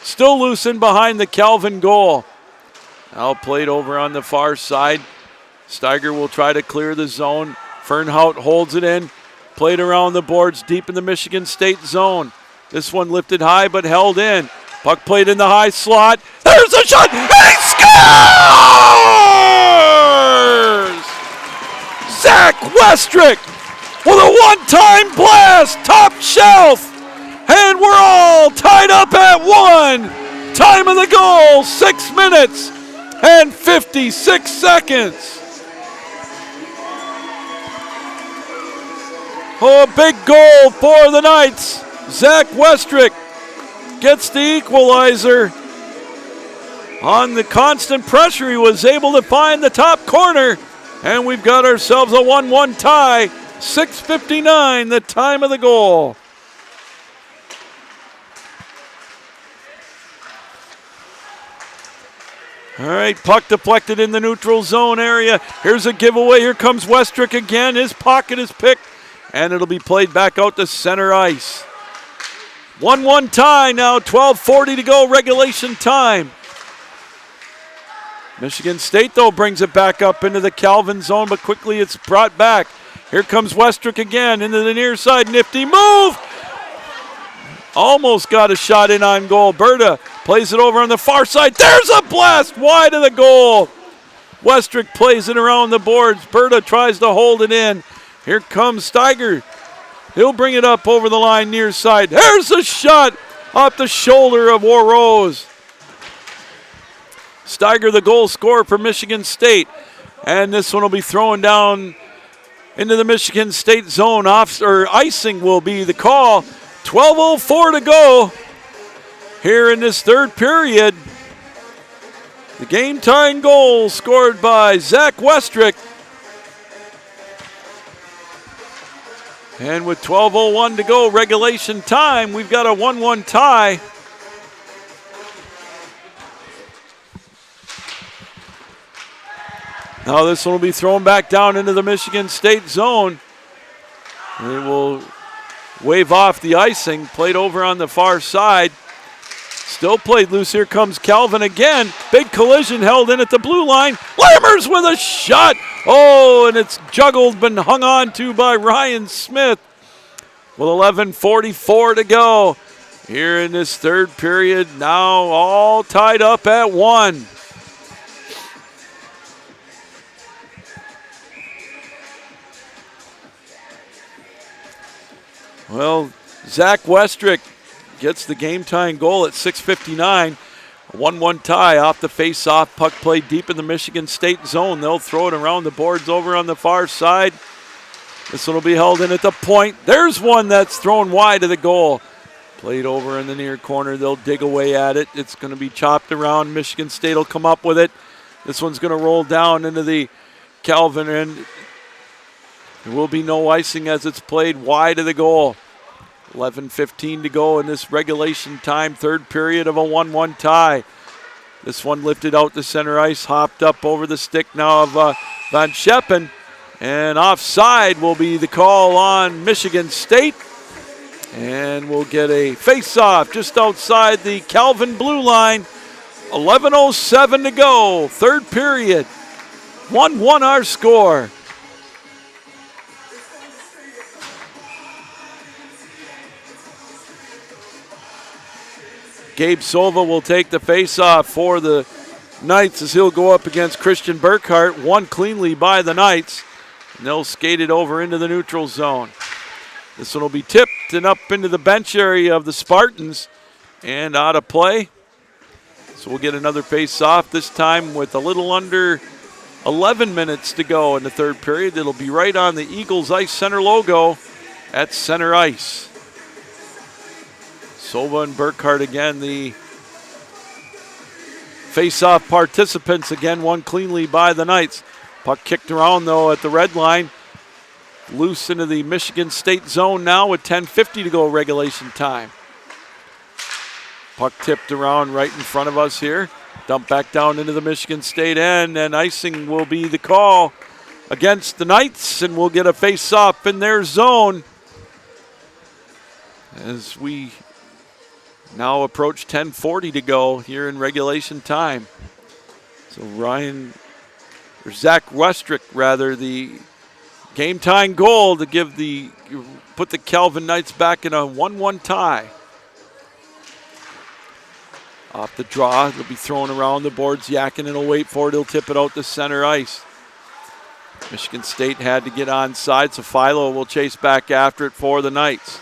Still loose in behind the Calvin goal. Now played over on the far side. Steiger will try to clear the zone. Fernhout holds it in. Played around the boards deep in the Michigan State zone. This one lifted high but held in. Puck played in the high slot. There's a shot. He scores! Zach Westrick with a one-time blast, top shelf. And we're all tied up at 1. Time of the goal, 6 minutes and 56 seconds. Oh, a big goal for the Knights. Zach Westrick gets the equalizer. On the constant pressure, he was able to find the top corner. And we've got ourselves a 1-1 tie. 6:59, the time of the goal. All right, puck deflected in the neutral zone area. Here's a giveaway. Here comes Westrick again. His pocket is picked, and it'll be played back out to center ice. 1-1 tie now, 12:40 to go, regulation time. Michigan State, though, brings it back up into the Calvin zone, but quickly it's brought back. Here comes Westrick again into the near side. Nifty move. Almost got a shot in on goal. Berta plays it over on the far side. There's a blast wide of the goal. Westrick plays it around the boards. Berta tries to hold it in. Here comes Steiger. He'll bring it up over the line near side. There's a shot off the shoulder of Warrose. Steiger, the goal scorer for Michigan State. And this one will be thrown down into the Michigan State zone. Icing will be the call. 12:04 to go here in this third period. The game-tying goal scored by Zach Westrick. And with 12:01 to go, regulation time, we've got a 1-1 tie. Now this one will be thrown back down into the Michigan State zone. They will wave off the icing, played over on the far side. Still played loose. Here comes Calvin again. Big collision held in at the blue line. Lammers with a shot. Oh, and it's juggled, been hung on to by Ryan Smith. With 11:44 to go here in this third period. Now all tied up at 1. Well, Zach Westrick gets the game-tying goal at 6:59. A 1-1 tie off the face-off. Puck played deep in the Michigan State zone. They'll throw it around the boards over on the far side. This one will be held in at the point. There's one that's thrown wide of the goal. Played over in the near corner. They'll dig away at it. It's going to be chopped around. Michigan State will come up with it. This one's going to roll down into the Calvin end. There will be no icing as it's played wide of the goal. 11:15 to go in this regulation time, third period of a 1-1 tie. This one lifted out to center ice, hopped up over the stick now of Van Scheppen. And offside will be the call on Michigan State. And we'll get a face-off just outside the Calvin blue line. 11:07 to go, third period. 1-1 our score. Gabe Silva will take the face-off for the Knights as he'll go up against Christian Burkhart. Won cleanly by the Knights. And they'll skate it over into the neutral zone. This one will be tipped and up into the bench area of the Spartans and out of play. So we'll get another face-off, this time with a little under 11 minutes to go in the third period. It'll be right on the Eagles Ice Center logo at center ice. Silva and Burkhart again, the face-off participants, again won cleanly by the Knights. Puck kicked around though at the red line. Loose into the Michigan State zone now with 10:50 to go regulation time. Puck tipped around right in front of us here. Dumped back down into the Michigan State end, and icing will be the call against the Knights, and we'll get a face-off in their zone as we now approach 10:40 to go here in regulation time. So Zach Westrick, the game-tying goal to put the Calvin Knights back in a 1-1 tie. Off the draw, it'll be thrown around the boards. Yakinen will wait for it. He'll tip it out to center ice. Michigan State had to get onside, so Philo will chase back after it for the Knights.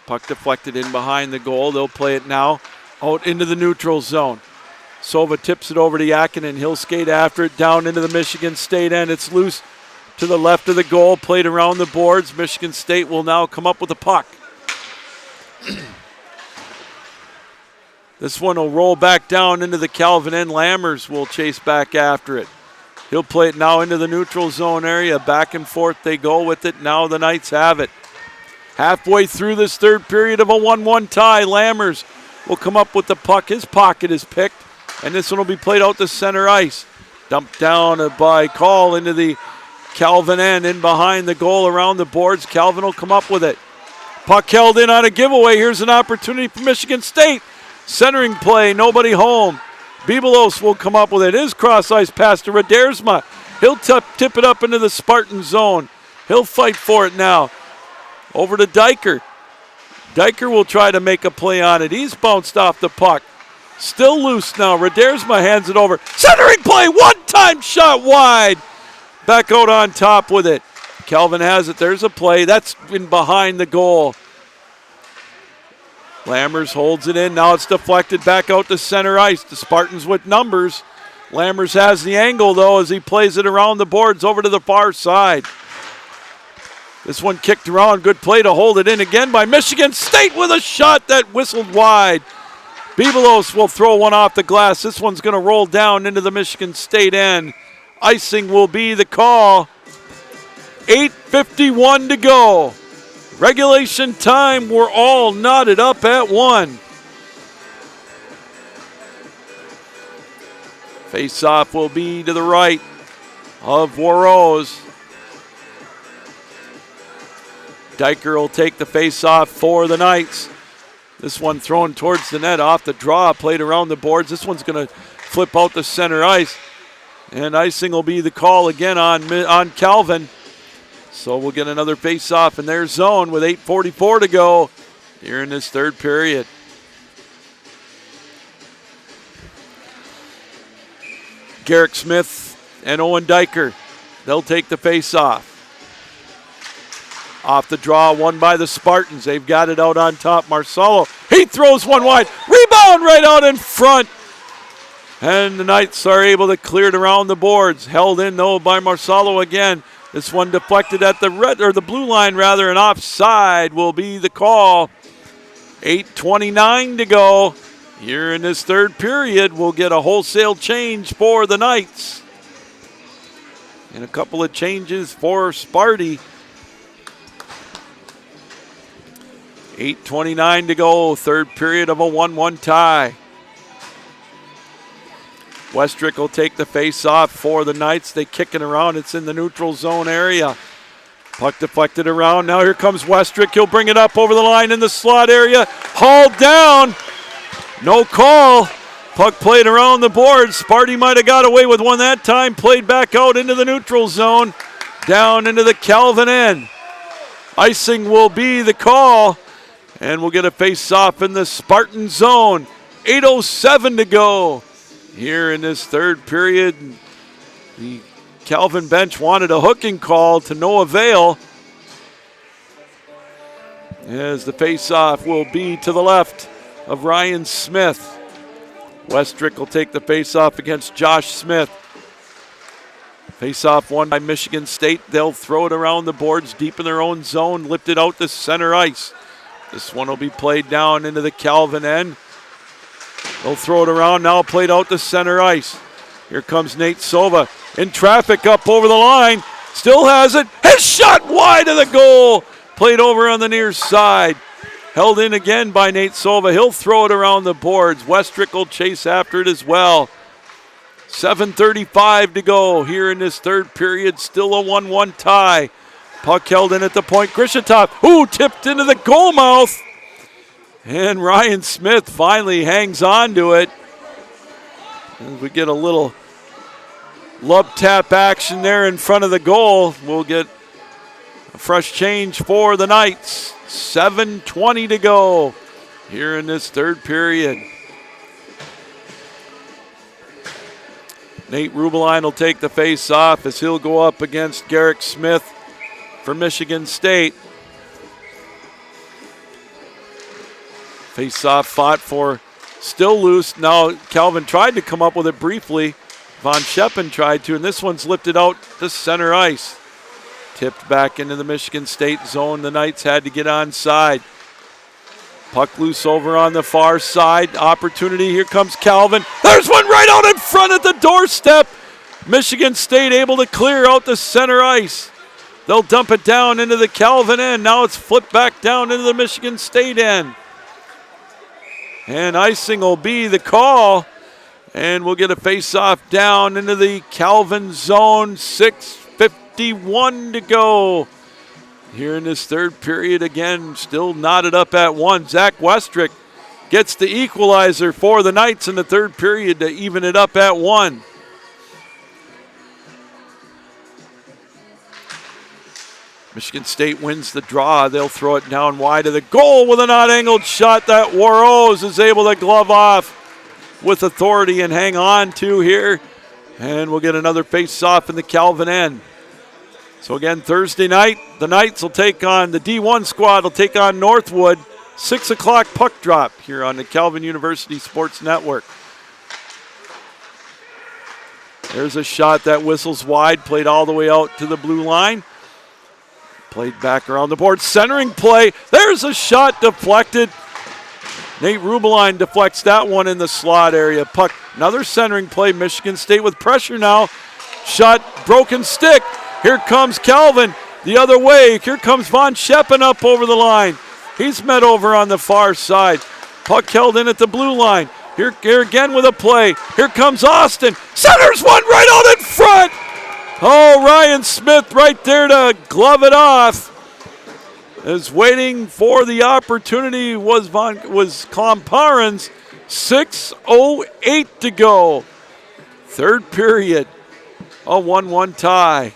Puck deflected in behind the goal. They'll play it now out into the neutral zone. Sova tips it over to Yakinen. He'll skate after it down into the Michigan State end. It's loose to the left of the goal, played around the boards. Michigan State will now come up with the puck. This one will roll back down into the Calvin end. Lammers will chase back after it. He'll play it now into the neutral zone area. Back and forth they go with it. Now the Knights have it. Halfway through this third period of a 1-1 tie, Lammers will come up with the puck. His pocket is picked, and this one will be played out to center ice. Dumped down by Call into the Calvin end, in behind the goal around the boards. Calvin will come up with it. Puck held in on a giveaway. Here's an opportunity for Michigan State. Centering play, nobody home. Bibelos will come up with it. His cross-ice pass to Radersma. He'll tip it up into the Spartan zone. He'll fight for it now. Over to Diker. Diker will try to make a play on it. He's bounced off the puck. Still loose now. Radersma hands it over. Centering play, one-time shot wide. Back out on top with it. Calvin has it. There's a play. That's in behind the goal. Lammers holds it in. Now it's deflected back out to center ice. The Spartans with numbers. Lammers has the angle, though, as he plays it around the boards over to the far side. This one kicked around. Good play to hold it in again by Michigan State with a shot that whistled wide. Bibelos will throw one off the glass. This one's going to roll down into the Michigan State end. Icing will be the call. 8:51 to go. Regulation time, we're all knotted up at 1. Face-off will be to the right of Warroz. Diker will take the face-off for the Knights. This one thrown towards the net off the draw, played around the boards. This one's going to flip out to center ice. And icing will be the call again on Calvin. So we'll get another face-off in their zone with 8:44 to go here in this third period. Garrick Smith and Owen Diker, they'll take the face-off. Off the draw, won by the Spartans. They've got it out on top. Marcelo, he throws one wide. Rebound right out in front. And the Knights are able to clear it around the boards. Held in, though, by Marcelo again. This one deflected at the blue line, rather, and offside will be the call. 8:29 to go. Here in this third period, we'll get a wholesale change for the Knights. And a couple of changes for Sparty. 8:29 to go, third period of a 1-1 tie. Westrick will take the face-off for the Knights. They kick it around. It's in the neutral zone area. Puck deflected around. Now here comes Westrick. He'll bring it up over the line in the slot area. Hauled down. No call. Puck played around the boards. Sparty might have got away with one that time. Played back out into the neutral zone. Down into the Calvin end. Icing will be the call. And we'll get a face-off in the Spartan zone. 8:07 to go. Here in this third period, the Calvin bench wanted a hooking call to no avail. As the face-off will be to the left of Ryan Smith. Westrick will take the face-off against Josh Smith. Face-off won by Michigan State. They'll throw it around the boards deep in their own zone, lift it out to center ice. This one will be played down into the Calvin end. They'll throw it around, now played out to center ice. Here comes Nate Sova in traffic up over the line. Still has it. His shot wide of the goal. Played over on the near side. Held in again by Nate Sova. He'll throw it around the boards. Westrick will chase after it as well. 7:35 to go here in this third period. Still a 1-1 tie. Puck held in at the point. Krishatov, tipped into the goal mouth. And Ryan Smith finally hangs on to it. As we get a little love tap action there in front of the goal, we'll get a fresh change for the Knights. 7:20 to go here in this third period. Nate Rubeline will take the face off as he'll go up against Garrick Smith for Michigan State. Face off fought for, still loose. Now Calvin tried to come up with it briefly. Von Scheppen tried to, and this one's lifted out to center ice. Tipped back into the Michigan State zone. The Knights had to get onside. Puck loose over on the far side. Opportunity. Here comes Calvin. There's one right out in front at the doorstep. Michigan State able to clear out the center ice. They'll dump it down into the Calvin end. Now it's flipped back down into the Michigan State end. And icing will be the call. And we'll get a face-off down into the Calvin zone. 6:51 to go. Here in this third period, again, still knotted up at 1. Zach Westrick gets the equalizer for the Knights in the third period to even it up at 1. Michigan State wins the draw. They'll throw it down wide of the goal with an odd-angled shot that Warose is able to glove off with authority and hang on to here. And we'll get another face-off in the Calvin end. So again, Thursday night, the Knights will take on, the D1 squad will take on Northwood. 6 o'clock puck drop here on the Calvin University Sports Network. There's a shot that whistles wide, played all the way out to the blue line. Played back around the board, centering play. There's a shot deflected. Nate Rubeline deflects that one in the slot area. Puck, another centering play. Michigan State with pressure now. Shot, broken stick. Here comes Calvin the other way. Here comes Von Scheppen up over the line. He's met over on the far side. Puck held in at the blue line. Here again with a play. Here comes Austin. Centers one right out in front. Oh, Ryan Smith right there to glove it off. Is waiting for the opportunity was Klomparens. 6:08 to go. Third period. A 1-1 tie.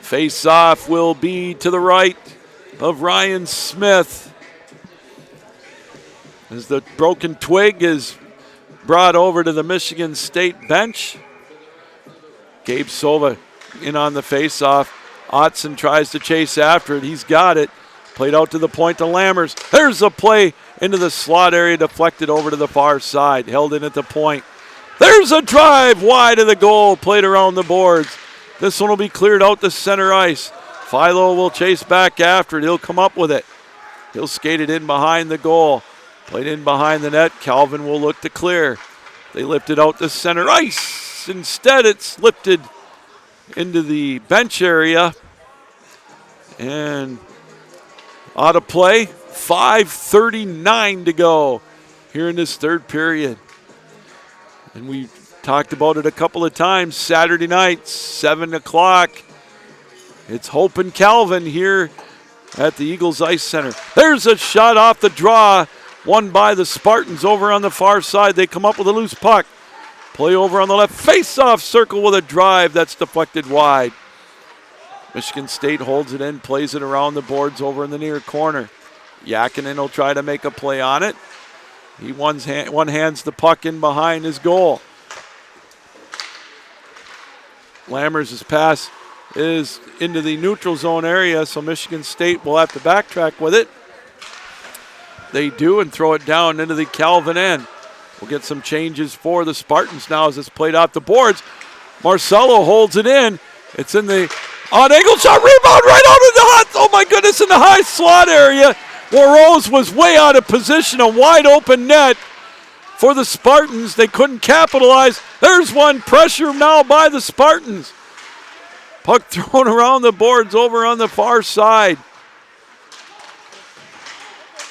Face-off will be to the right of Ryan Smith. As the broken twig is brought over to the Michigan State bench. Gabe Sova in on the face-off. Otson tries to chase after it. He's got it. Played out to the point to Lammers. There's a play into the slot area, deflected over to the far side. Held in at the point. There's a drive wide of the goal, played around the boards. This one will be cleared out to center ice. Philo will chase back after it. He'll come up with it. He'll skate it in behind the goal. Played in behind the net. Calvin will look to clear. They lift it out to center ice. Instead, it's lifted into the bench area. And out of play. 5:39 to go here in this third period. And we talked about it a couple of times. Saturday night, 7 o'clock. It's Hope and Calvin here at the Eagles Ice Center. There's a shot off the draw. Won by the Spartans over on the far side. They come up with a loose puck. Play over on the left. Face-off circle with a drive that's deflected wide. Michigan State holds it in, plays it around the boards over in the near corner. Yakinen will try to make a play on it. He one hands the puck in behind his goal. Lammers' pass is into the neutral zone area, so Michigan State will have to backtrack with it. They do and throw it down into the Calvin end. We'll get some changes for the Spartans now as it's played off the boards. Marcelo holds it in. It's in the odd-angle shot, rebound right out of the hot, oh my goodness, in the high slot area. Warose was way out of position, a wide open net for the Spartans. They couldn't capitalize. There's one, pressure now by the Spartans. Puck thrown around the boards over on the far side.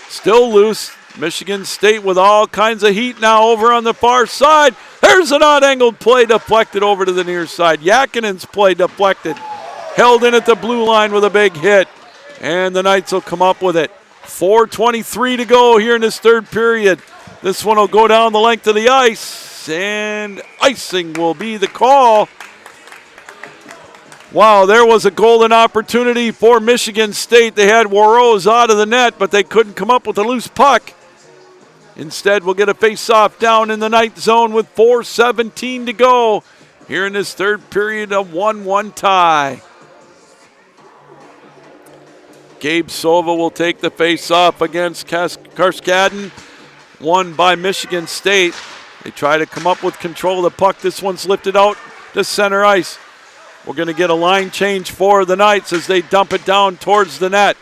Still loose. Michigan State with all kinds of heat now over on the far side. There's an odd-angled play deflected over to the near side. Yakinen's play deflected. Held in at the blue line with a big hit. And the Knights will come up with it. 4:23 to go here in this third period. This one will go down the length of the ice. And icing will be the call. Wow, there was a golden opportunity for Michigan State. They had Warose out of the net, but they couldn't come up with a loose puck. Instead, we'll get a face-off down in the Knight zone with 4:17 to go. Here in this third period, a 1-1 tie. Gabe Sova will take the face-off against Karskadden, won by Michigan State. They try to come up with control of the puck. This one's lifted out to center ice. We're going to get a line change for the Knights as they dump it down towards the net.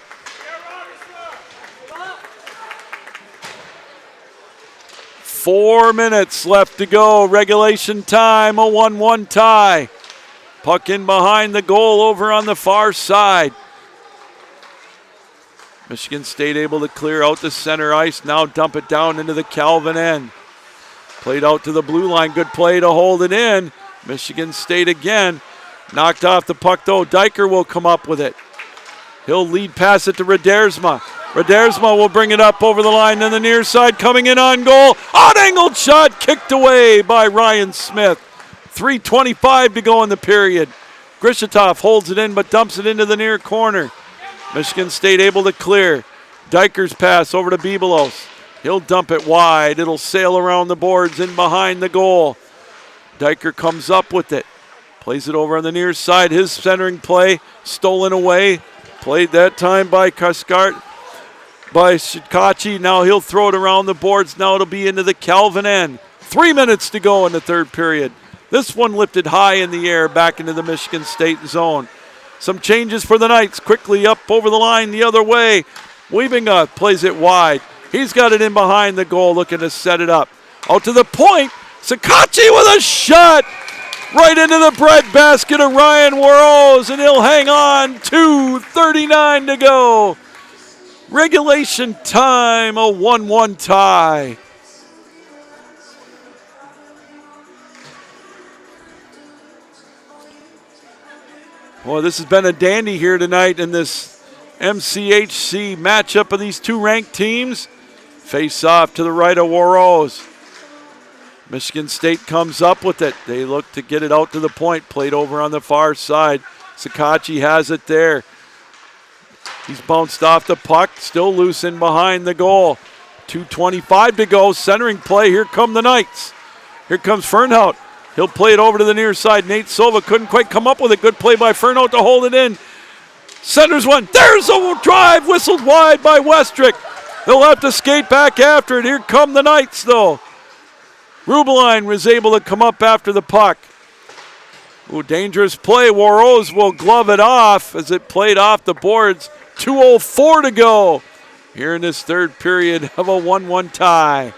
Four minutes left to go. Regulation time, a 1-1 tie. Puck in behind the goal over on the far side. Michigan State able to clear out the center ice. Now dump it down into the Calvin end. Played out to the blue line. Good play to hold it in. Michigan State again. Knocked off the puck though. Diker will come up with it. He'll lead pass it to Redersma. Redersma will bring it up over the line on the near side. Coming in on goal. Out-angled shot kicked away by Ryan Smith. 3:25 to go in the period. Grishitov holds it in but dumps it into the near corner. Michigan State able to clear. Diker's pass over to Bebelos. He'll dump it wide. It'll sail around the boards in behind the goal. Diker comes up with it. Plays it over on the near side. His centering play stolen away. Played that time by Shikachi. Now he'll throw it around the boards. Now it'll be into the Calvin end. 3 minutes to go in the third period. This one lifted high in the air back into the Michigan State zone. Some changes for the Knights. Quickly up over the line the other way. Wiebinga plays it wide. He's got it in behind the goal looking to set it up. Out to the point. Sakachi with a shot. Right into the breadbasket of Ryan Warros, and he'll hang on. 2:39 to go. Regulation time, a 1-1 tie. Boy, this has been a dandy here tonight in this MCHC matchup of these two ranked teams. Face off to the right of Warros. Michigan State comes up with it. They look to get it out to the point. Played over on the far side. Sakachi has it there. He's bounced off the puck. Still loose in behind the goal. 2:25 to go. Centering play. Here come the Knights. Here comes Fernhout. He'll play it over to the near side. Nate Silva couldn't quite come up with it. Good play by Fernhout to hold it in. Centers one. There's a drive. Whistled wide by Westrick. They'll have to skate back after it. Here come the Knights, though. Rubeline was able to come up after the puck. Ooh, dangerous play. Warros will glove it off as it played off the boards. 2:04 to go here in this third period of a 1-1 tie.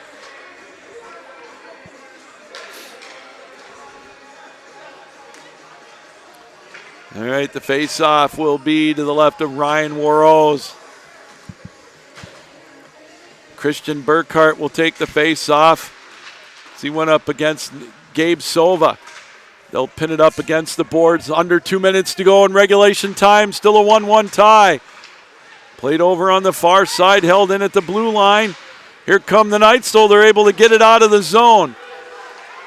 All right, the face-off will be to the left of Ryan Warros. Christian Burkhart will take the face-off. He went up against Gabe Sova. They'll pin it up against the boards. Under 2 minutes to go in regulation time. Still a 1-1 tie. Played over on the far side, held in at the blue line. Here come the Knights, though. They're able to get it out of the zone.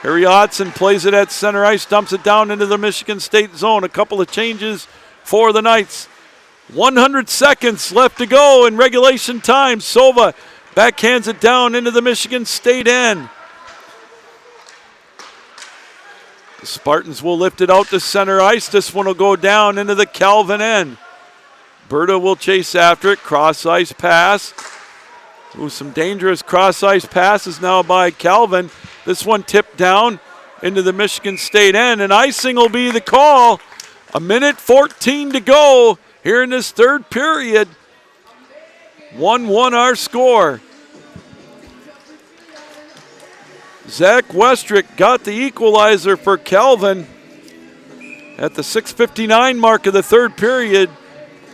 Harry Hodson plays it at center ice, dumps it down into the Michigan State zone. A couple of changes for the Knights. 100 seconds left to go in regulation time. Sova backhands it down into the Michigan State end. The Spartans will lift it out to center ice. This one will go down into the Calvin end. Berta will chase after it. Cross ice pass. Ooh, some dangerous cross ice passes now by Calvin. This one tipped down into the Michigan State end, and icing will be the call. 1:14 to go here in this third period. 1-1 our score. Zach Westrick got the equalizer for Calvin at the 6:59 mark of the third period,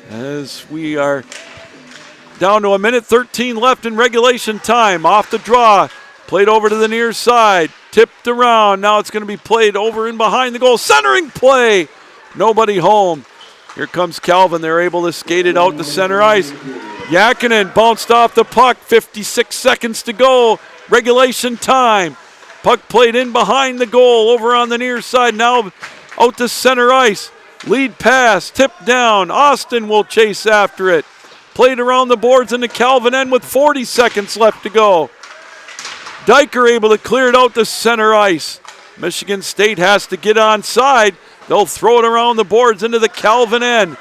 as we are down to 1:13 left in regulation time. Off the draw, played over to the near side, tipped around. Now it's going to be played over in behind the goal. Centering play, nobody home. Here comes Calvin. They're able to skate it out to center ice. Yakinen bounced off the puck. 56 seconds to go. Regulation time. Puck played in behind the goal over on the near side. Now out to center ice. Lead pass, tipped down. Austin will chase after it. Played around the boards in the Calvin end with 40 seconds left to go. Diker able to clear it out to center ice. Michigan State has to get onside. They'll throw it around the boards into the Calvin end.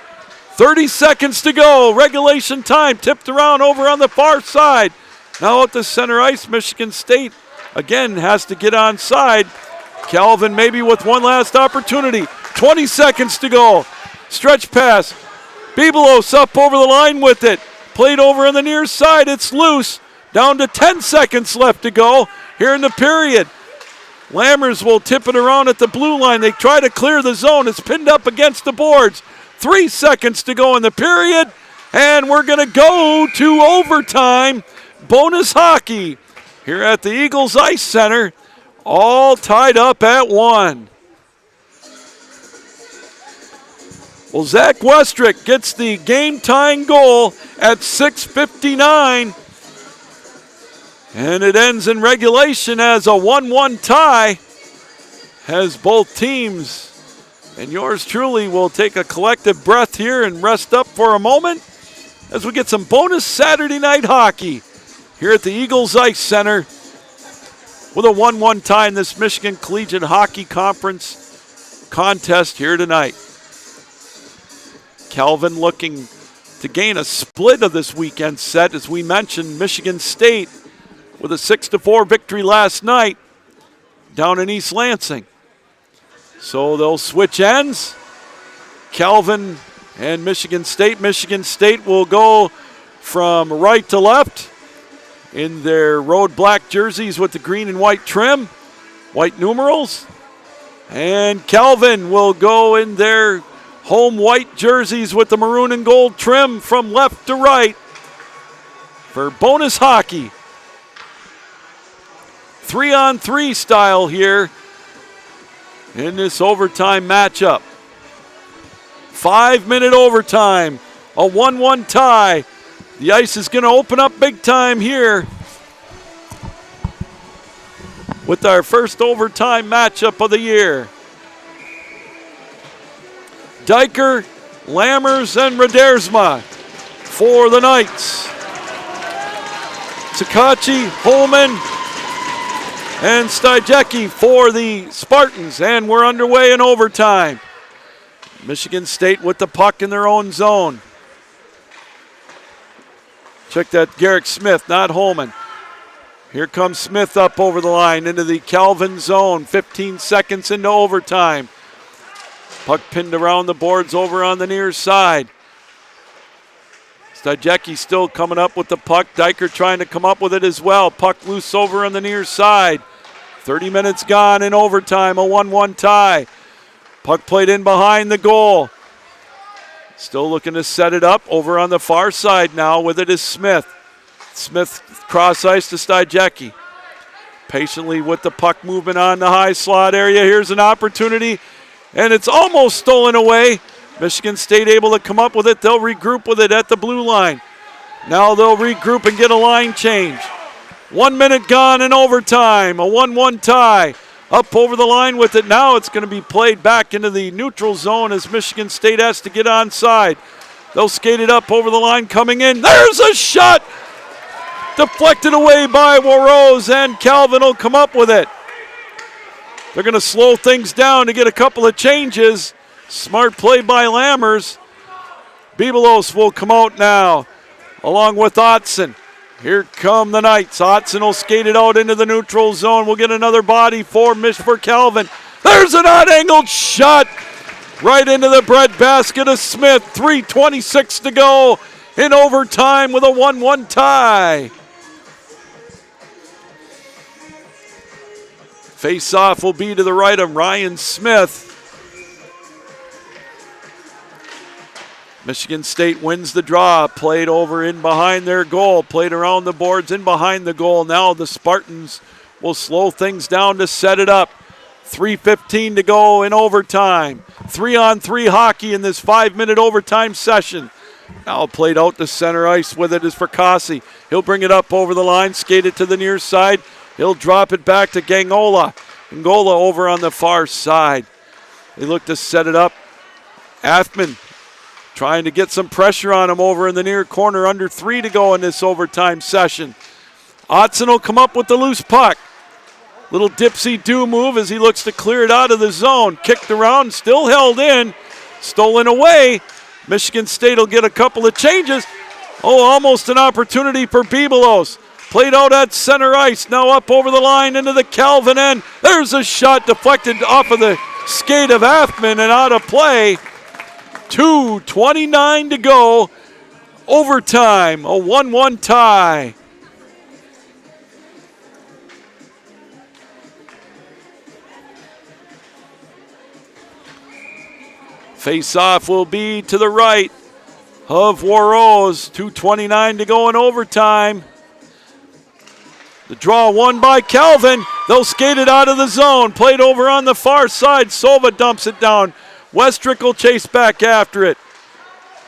30 seconds to go. Regulation time. Tipped around over on the far side. Now at the center ice, Michigan State again has to get onside. Calvin maybe with one last opportunity. 20 seconds to go. Stretch pass. Bibelos up over the line with it. Played over on the near side. It's loose. Down to 10 seconds left to go here in the period. Lammers will tip it around at the blue line. They try to clear the zone. It's pinned up against the boards. 3 seconds to go in the period. And we're going to go to overtime. Bonus hockey here at the Eagles Ice Center. All tied up at 1. Well, Zach Westrick gets the game-tying goal at 6:59. And it ends in regulation as a 1-1 tie. As both teams and yours truly will take a collective breath here and rest up for a moment as we get some bonus Saturday night hockey here at the Eagles Ice Center with a 1-1 tie in this Michigan Collegiate Hockey Conference contest here tonight. Calvin looking to gain a split of this weekend set. As we mentioned, Michigan State with a 6-4 victory last night down in East Lansing. So they'll switch ends. Calvin and Michigan State. Michigan State will go from right to left in their road black jerseys with the green and white trim, white numerals. And Calvin will go in their home white jerseys with the maroon and gold trim from left to right for bonus hockey. 3-on-3 style here in this overtime matchup. 5-minute overtime, a 1-1 tie. The ice is going to open up big time here with our first overtime matchup of the year. Diker, Lammers, and Radersma for the Knights. Takachi, Holman, and Stijecki for the Spartans. And we're underway in overtime. Michigan State with the puck in their own zone. Check that, Garrick Smith, not Holman. Here comes Smith up over the line into the Calvin zone. 15 seconds into overtime. Puck pinned around the boards over on the near side. Stijecki still coming up with the puck. Diker trying to come up with it as well. Puck loose over on the near side. 30 minutes gone in overtime, a 1-1 tie. Puck played in behind the goal. Still looking to set it up over on the far side now. With it is Smith. Smith cross ice to Stijecki. Patiently with the puck movement on the high slot area. Here's an opportunity. And it's almost stolen away. Michigan State able to come up with it. They'll regroup with it at the blue line. Now they'll regroup and get a line change. 1 minute gone in overtime. A 1-1 tie. Up over the line with it. Now it's going to be played back into the neutral zone as Michigan State has to get onside. They'll skate it up over the line coming in. There's a shot! Deflected away by Warose, and Calvin will come up with it. They're going to slow things down to get a couple of changes. Smart play by Lammers. Bibelos will come out now, along with Otson. Here come the Knights. Otson will skate it out into the neutral zone. We'll get another body for Calvin. There's an odd-angled shot right into the breadbasket of Smith. 3:26 to go in overtime with a 1-1 tie. Face-off will be to the right of Ryan Smith. Michigan State wins the draw. Played over in behind their goal. Played around the boards in behind the goal. Now the Spartans will slow things down to set it up. 3:15 to go in overtime. 3-on-3 hockey in this 5-minute overtime session. Now played out to center ice with it is Fracassi. He'll bring it up over the line, skate it to the near side. He'll drop it back to Gangola. Gangola over on the far side. They look to set it up. Athman trying to get some pressure on him over in the near corner. Under 3 to go in this overtime session. Otson will come up with the loose puck. Little dipsy-do move as he looks to clear it out of the zone. Kicked around, still held in, stolen away. Michigan State will get a couple of changes. Oh, almost an opportunity for Bebelos. Played out at center ice, now up over the line into the Calvin end. There's a shot deflected off of the skate of Athman and out of play. 2:29 to go. Overtime, a 1-1 tie. Face-off will be to the right of Warros. 2:29 to go in overtime. The draw won by Calvin. They'll skate it out of the zone. Played over on the far side. Sova dumps it down. Westrick will chase back after it.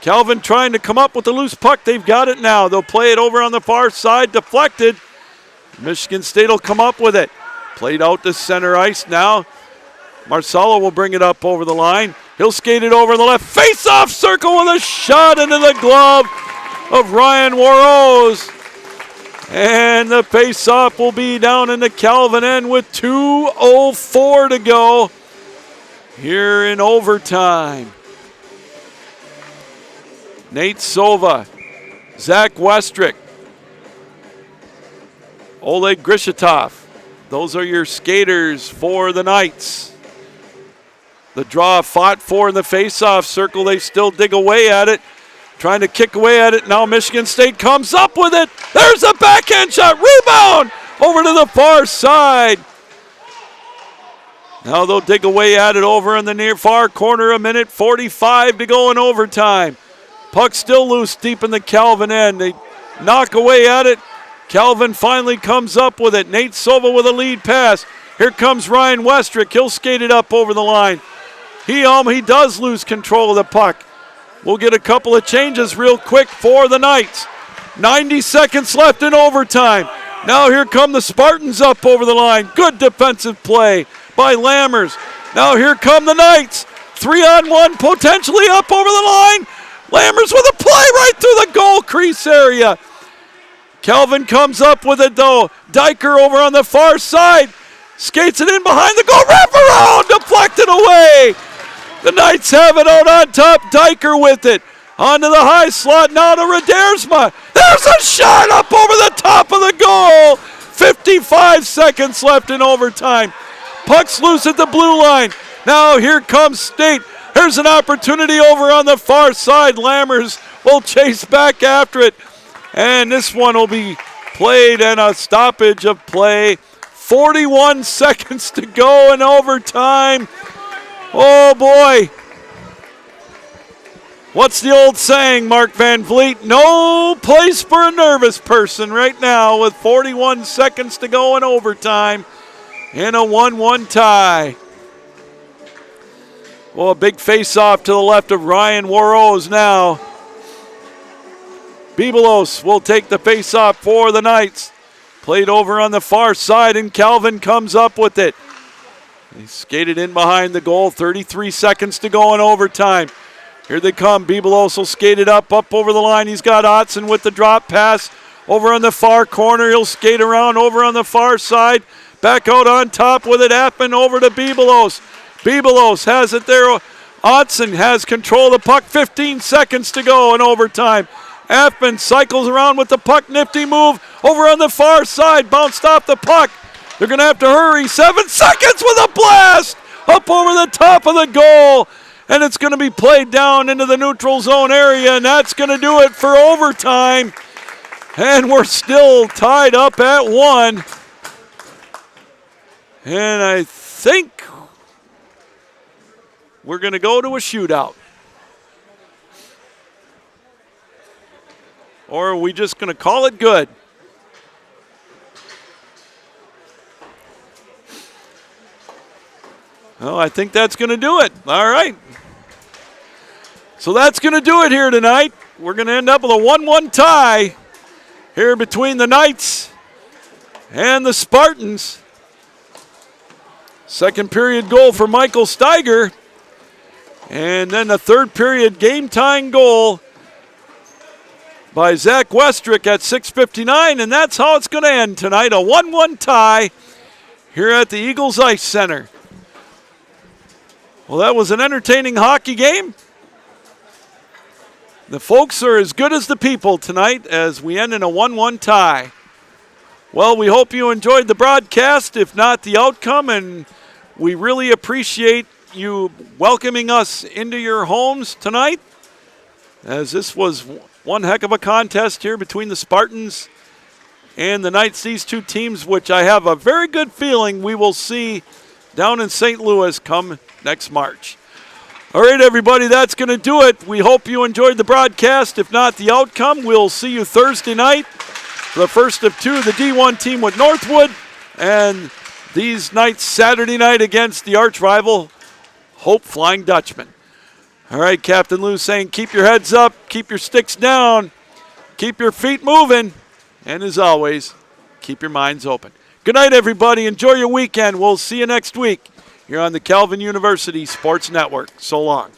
Calvin trying to come up with the loose puck. They've got it now. They'll play it over on the far side. Deflected. Michigan State will come up with it. Played out to center ice now. Marcelo will bring it up over the line. He'll skate it over the left. Face-off circle with a shot into the glove of Ryan Warros. And the face-off will be down in the Calvin end with 2:04 to go here in overtime. Nate Sova, Zach Westrick, Oleg Grishatov. Those are your skaters for the Knights. The draw fought for in the face-off circle. They still dig away at it. Trying to kick away at it. Now Michigan State comes up with it. There's a backhand shot. Rebound over to the far side. Now they'll dig away at it over in the near far corner. 1:45 to go in overtime. Puck still loose deep in the Calvin end. They knock away at it. Calvin finally comes up with it. Nate Sova with a lead pass. Here comes Ryan Westrick. He'll skate it up over the line. He does lose control of the puck. We'll get a couple of changes real quick for the Knights. 90 seconds left in overtime. Now here come the Spartans up over the line. Good defensive play by Lammers. Now here come the Knights. 3-on-1 potentially up over the line. Lammers with a play right through the goal crease area. Calvin comes up with it though. Diker over on the far side. Skates it in behind the goal. Wrap around. Deflected away. The Knights have it out on top. Diker with it. Onto the high slot. Now to Radersma. There's a shot up over the top of the goal. 55 seconds left in overtime. Puck's loose at the blue line. Now here comes State. Here's an opportunity over on the far side. Lammers will chase back after it. And this one will be played in a stoppage of play. 41 seconds to go in overtime. Oh boy. What's the old saying, Mark Van Vliet? No place for a nervous person right now with 41 seconds to go in overtime in a 1-1 tie. Well, a big face-off to the left of Ryan Warros now. Bebelos will take the face-off for the Knights. Played over on the far side, and Calvin comes up with it. He skated in behind the goal. 33 seconds to go in overtime. Here they come. Bebelos will skate it up over the line. He's got Otson with the drop pass over on the far corner. He'll skate around over on the far side. Back out on top with it. Athman over to Bebelos. Bebelos has it there. Otson has control of the puck. 15 seconds to go in overtime. Athman cycles around with the puck. Nifty move over on the far side. Bounced off the puck. They're going to have to hurry. 7 seconds with a blast up over the top of the goal. And it's going to be played down into the neutral zone area. And that's going to do it for overtime. And we're still tied up at 1. And I think we're going to go to a shootout. Or are we just going to call it good? Oh, I think that's going to do it. All right. So that's going to do it here tonight. We're going to end up with a 1-1 tie here between the Knights and the Spartans. Second period goal for Michael Steiger. And then a third period game-tying goal by Zach Westrick at 6:59, and that's how it's going to end tonight, a 1-1 tie here at the Eagles Ice Center. Well, that was an entertaining hockey game. The folks are as good as the people tonight as we end in a 1-1 tie. Well, we hope you enjoyed the broadcast, if not the outcome, and we really appreciate you welcoming us into your homes tonight, as this was one heck of a contest here between the Spartans and the Knights. These two teams, which I have a very good feeling we will see down in St. Louis come next March. All right, everybody, that's going to do it. We hope you enjoyed the broadcast. If not the outcome, we'll see you Thursday night for the first of two, the D1 team with Northwood, and these Knights Saturday night against the arch rival, Hope Flying Dutchman. All right, Captain Lou saying keep your heads up, keep your sticks down, keep your feet moving, and as always, keep your minds open. Good night, everybody. Enjoy your weekend. We'll see you next week here on the Calvin University Sports Network. So long.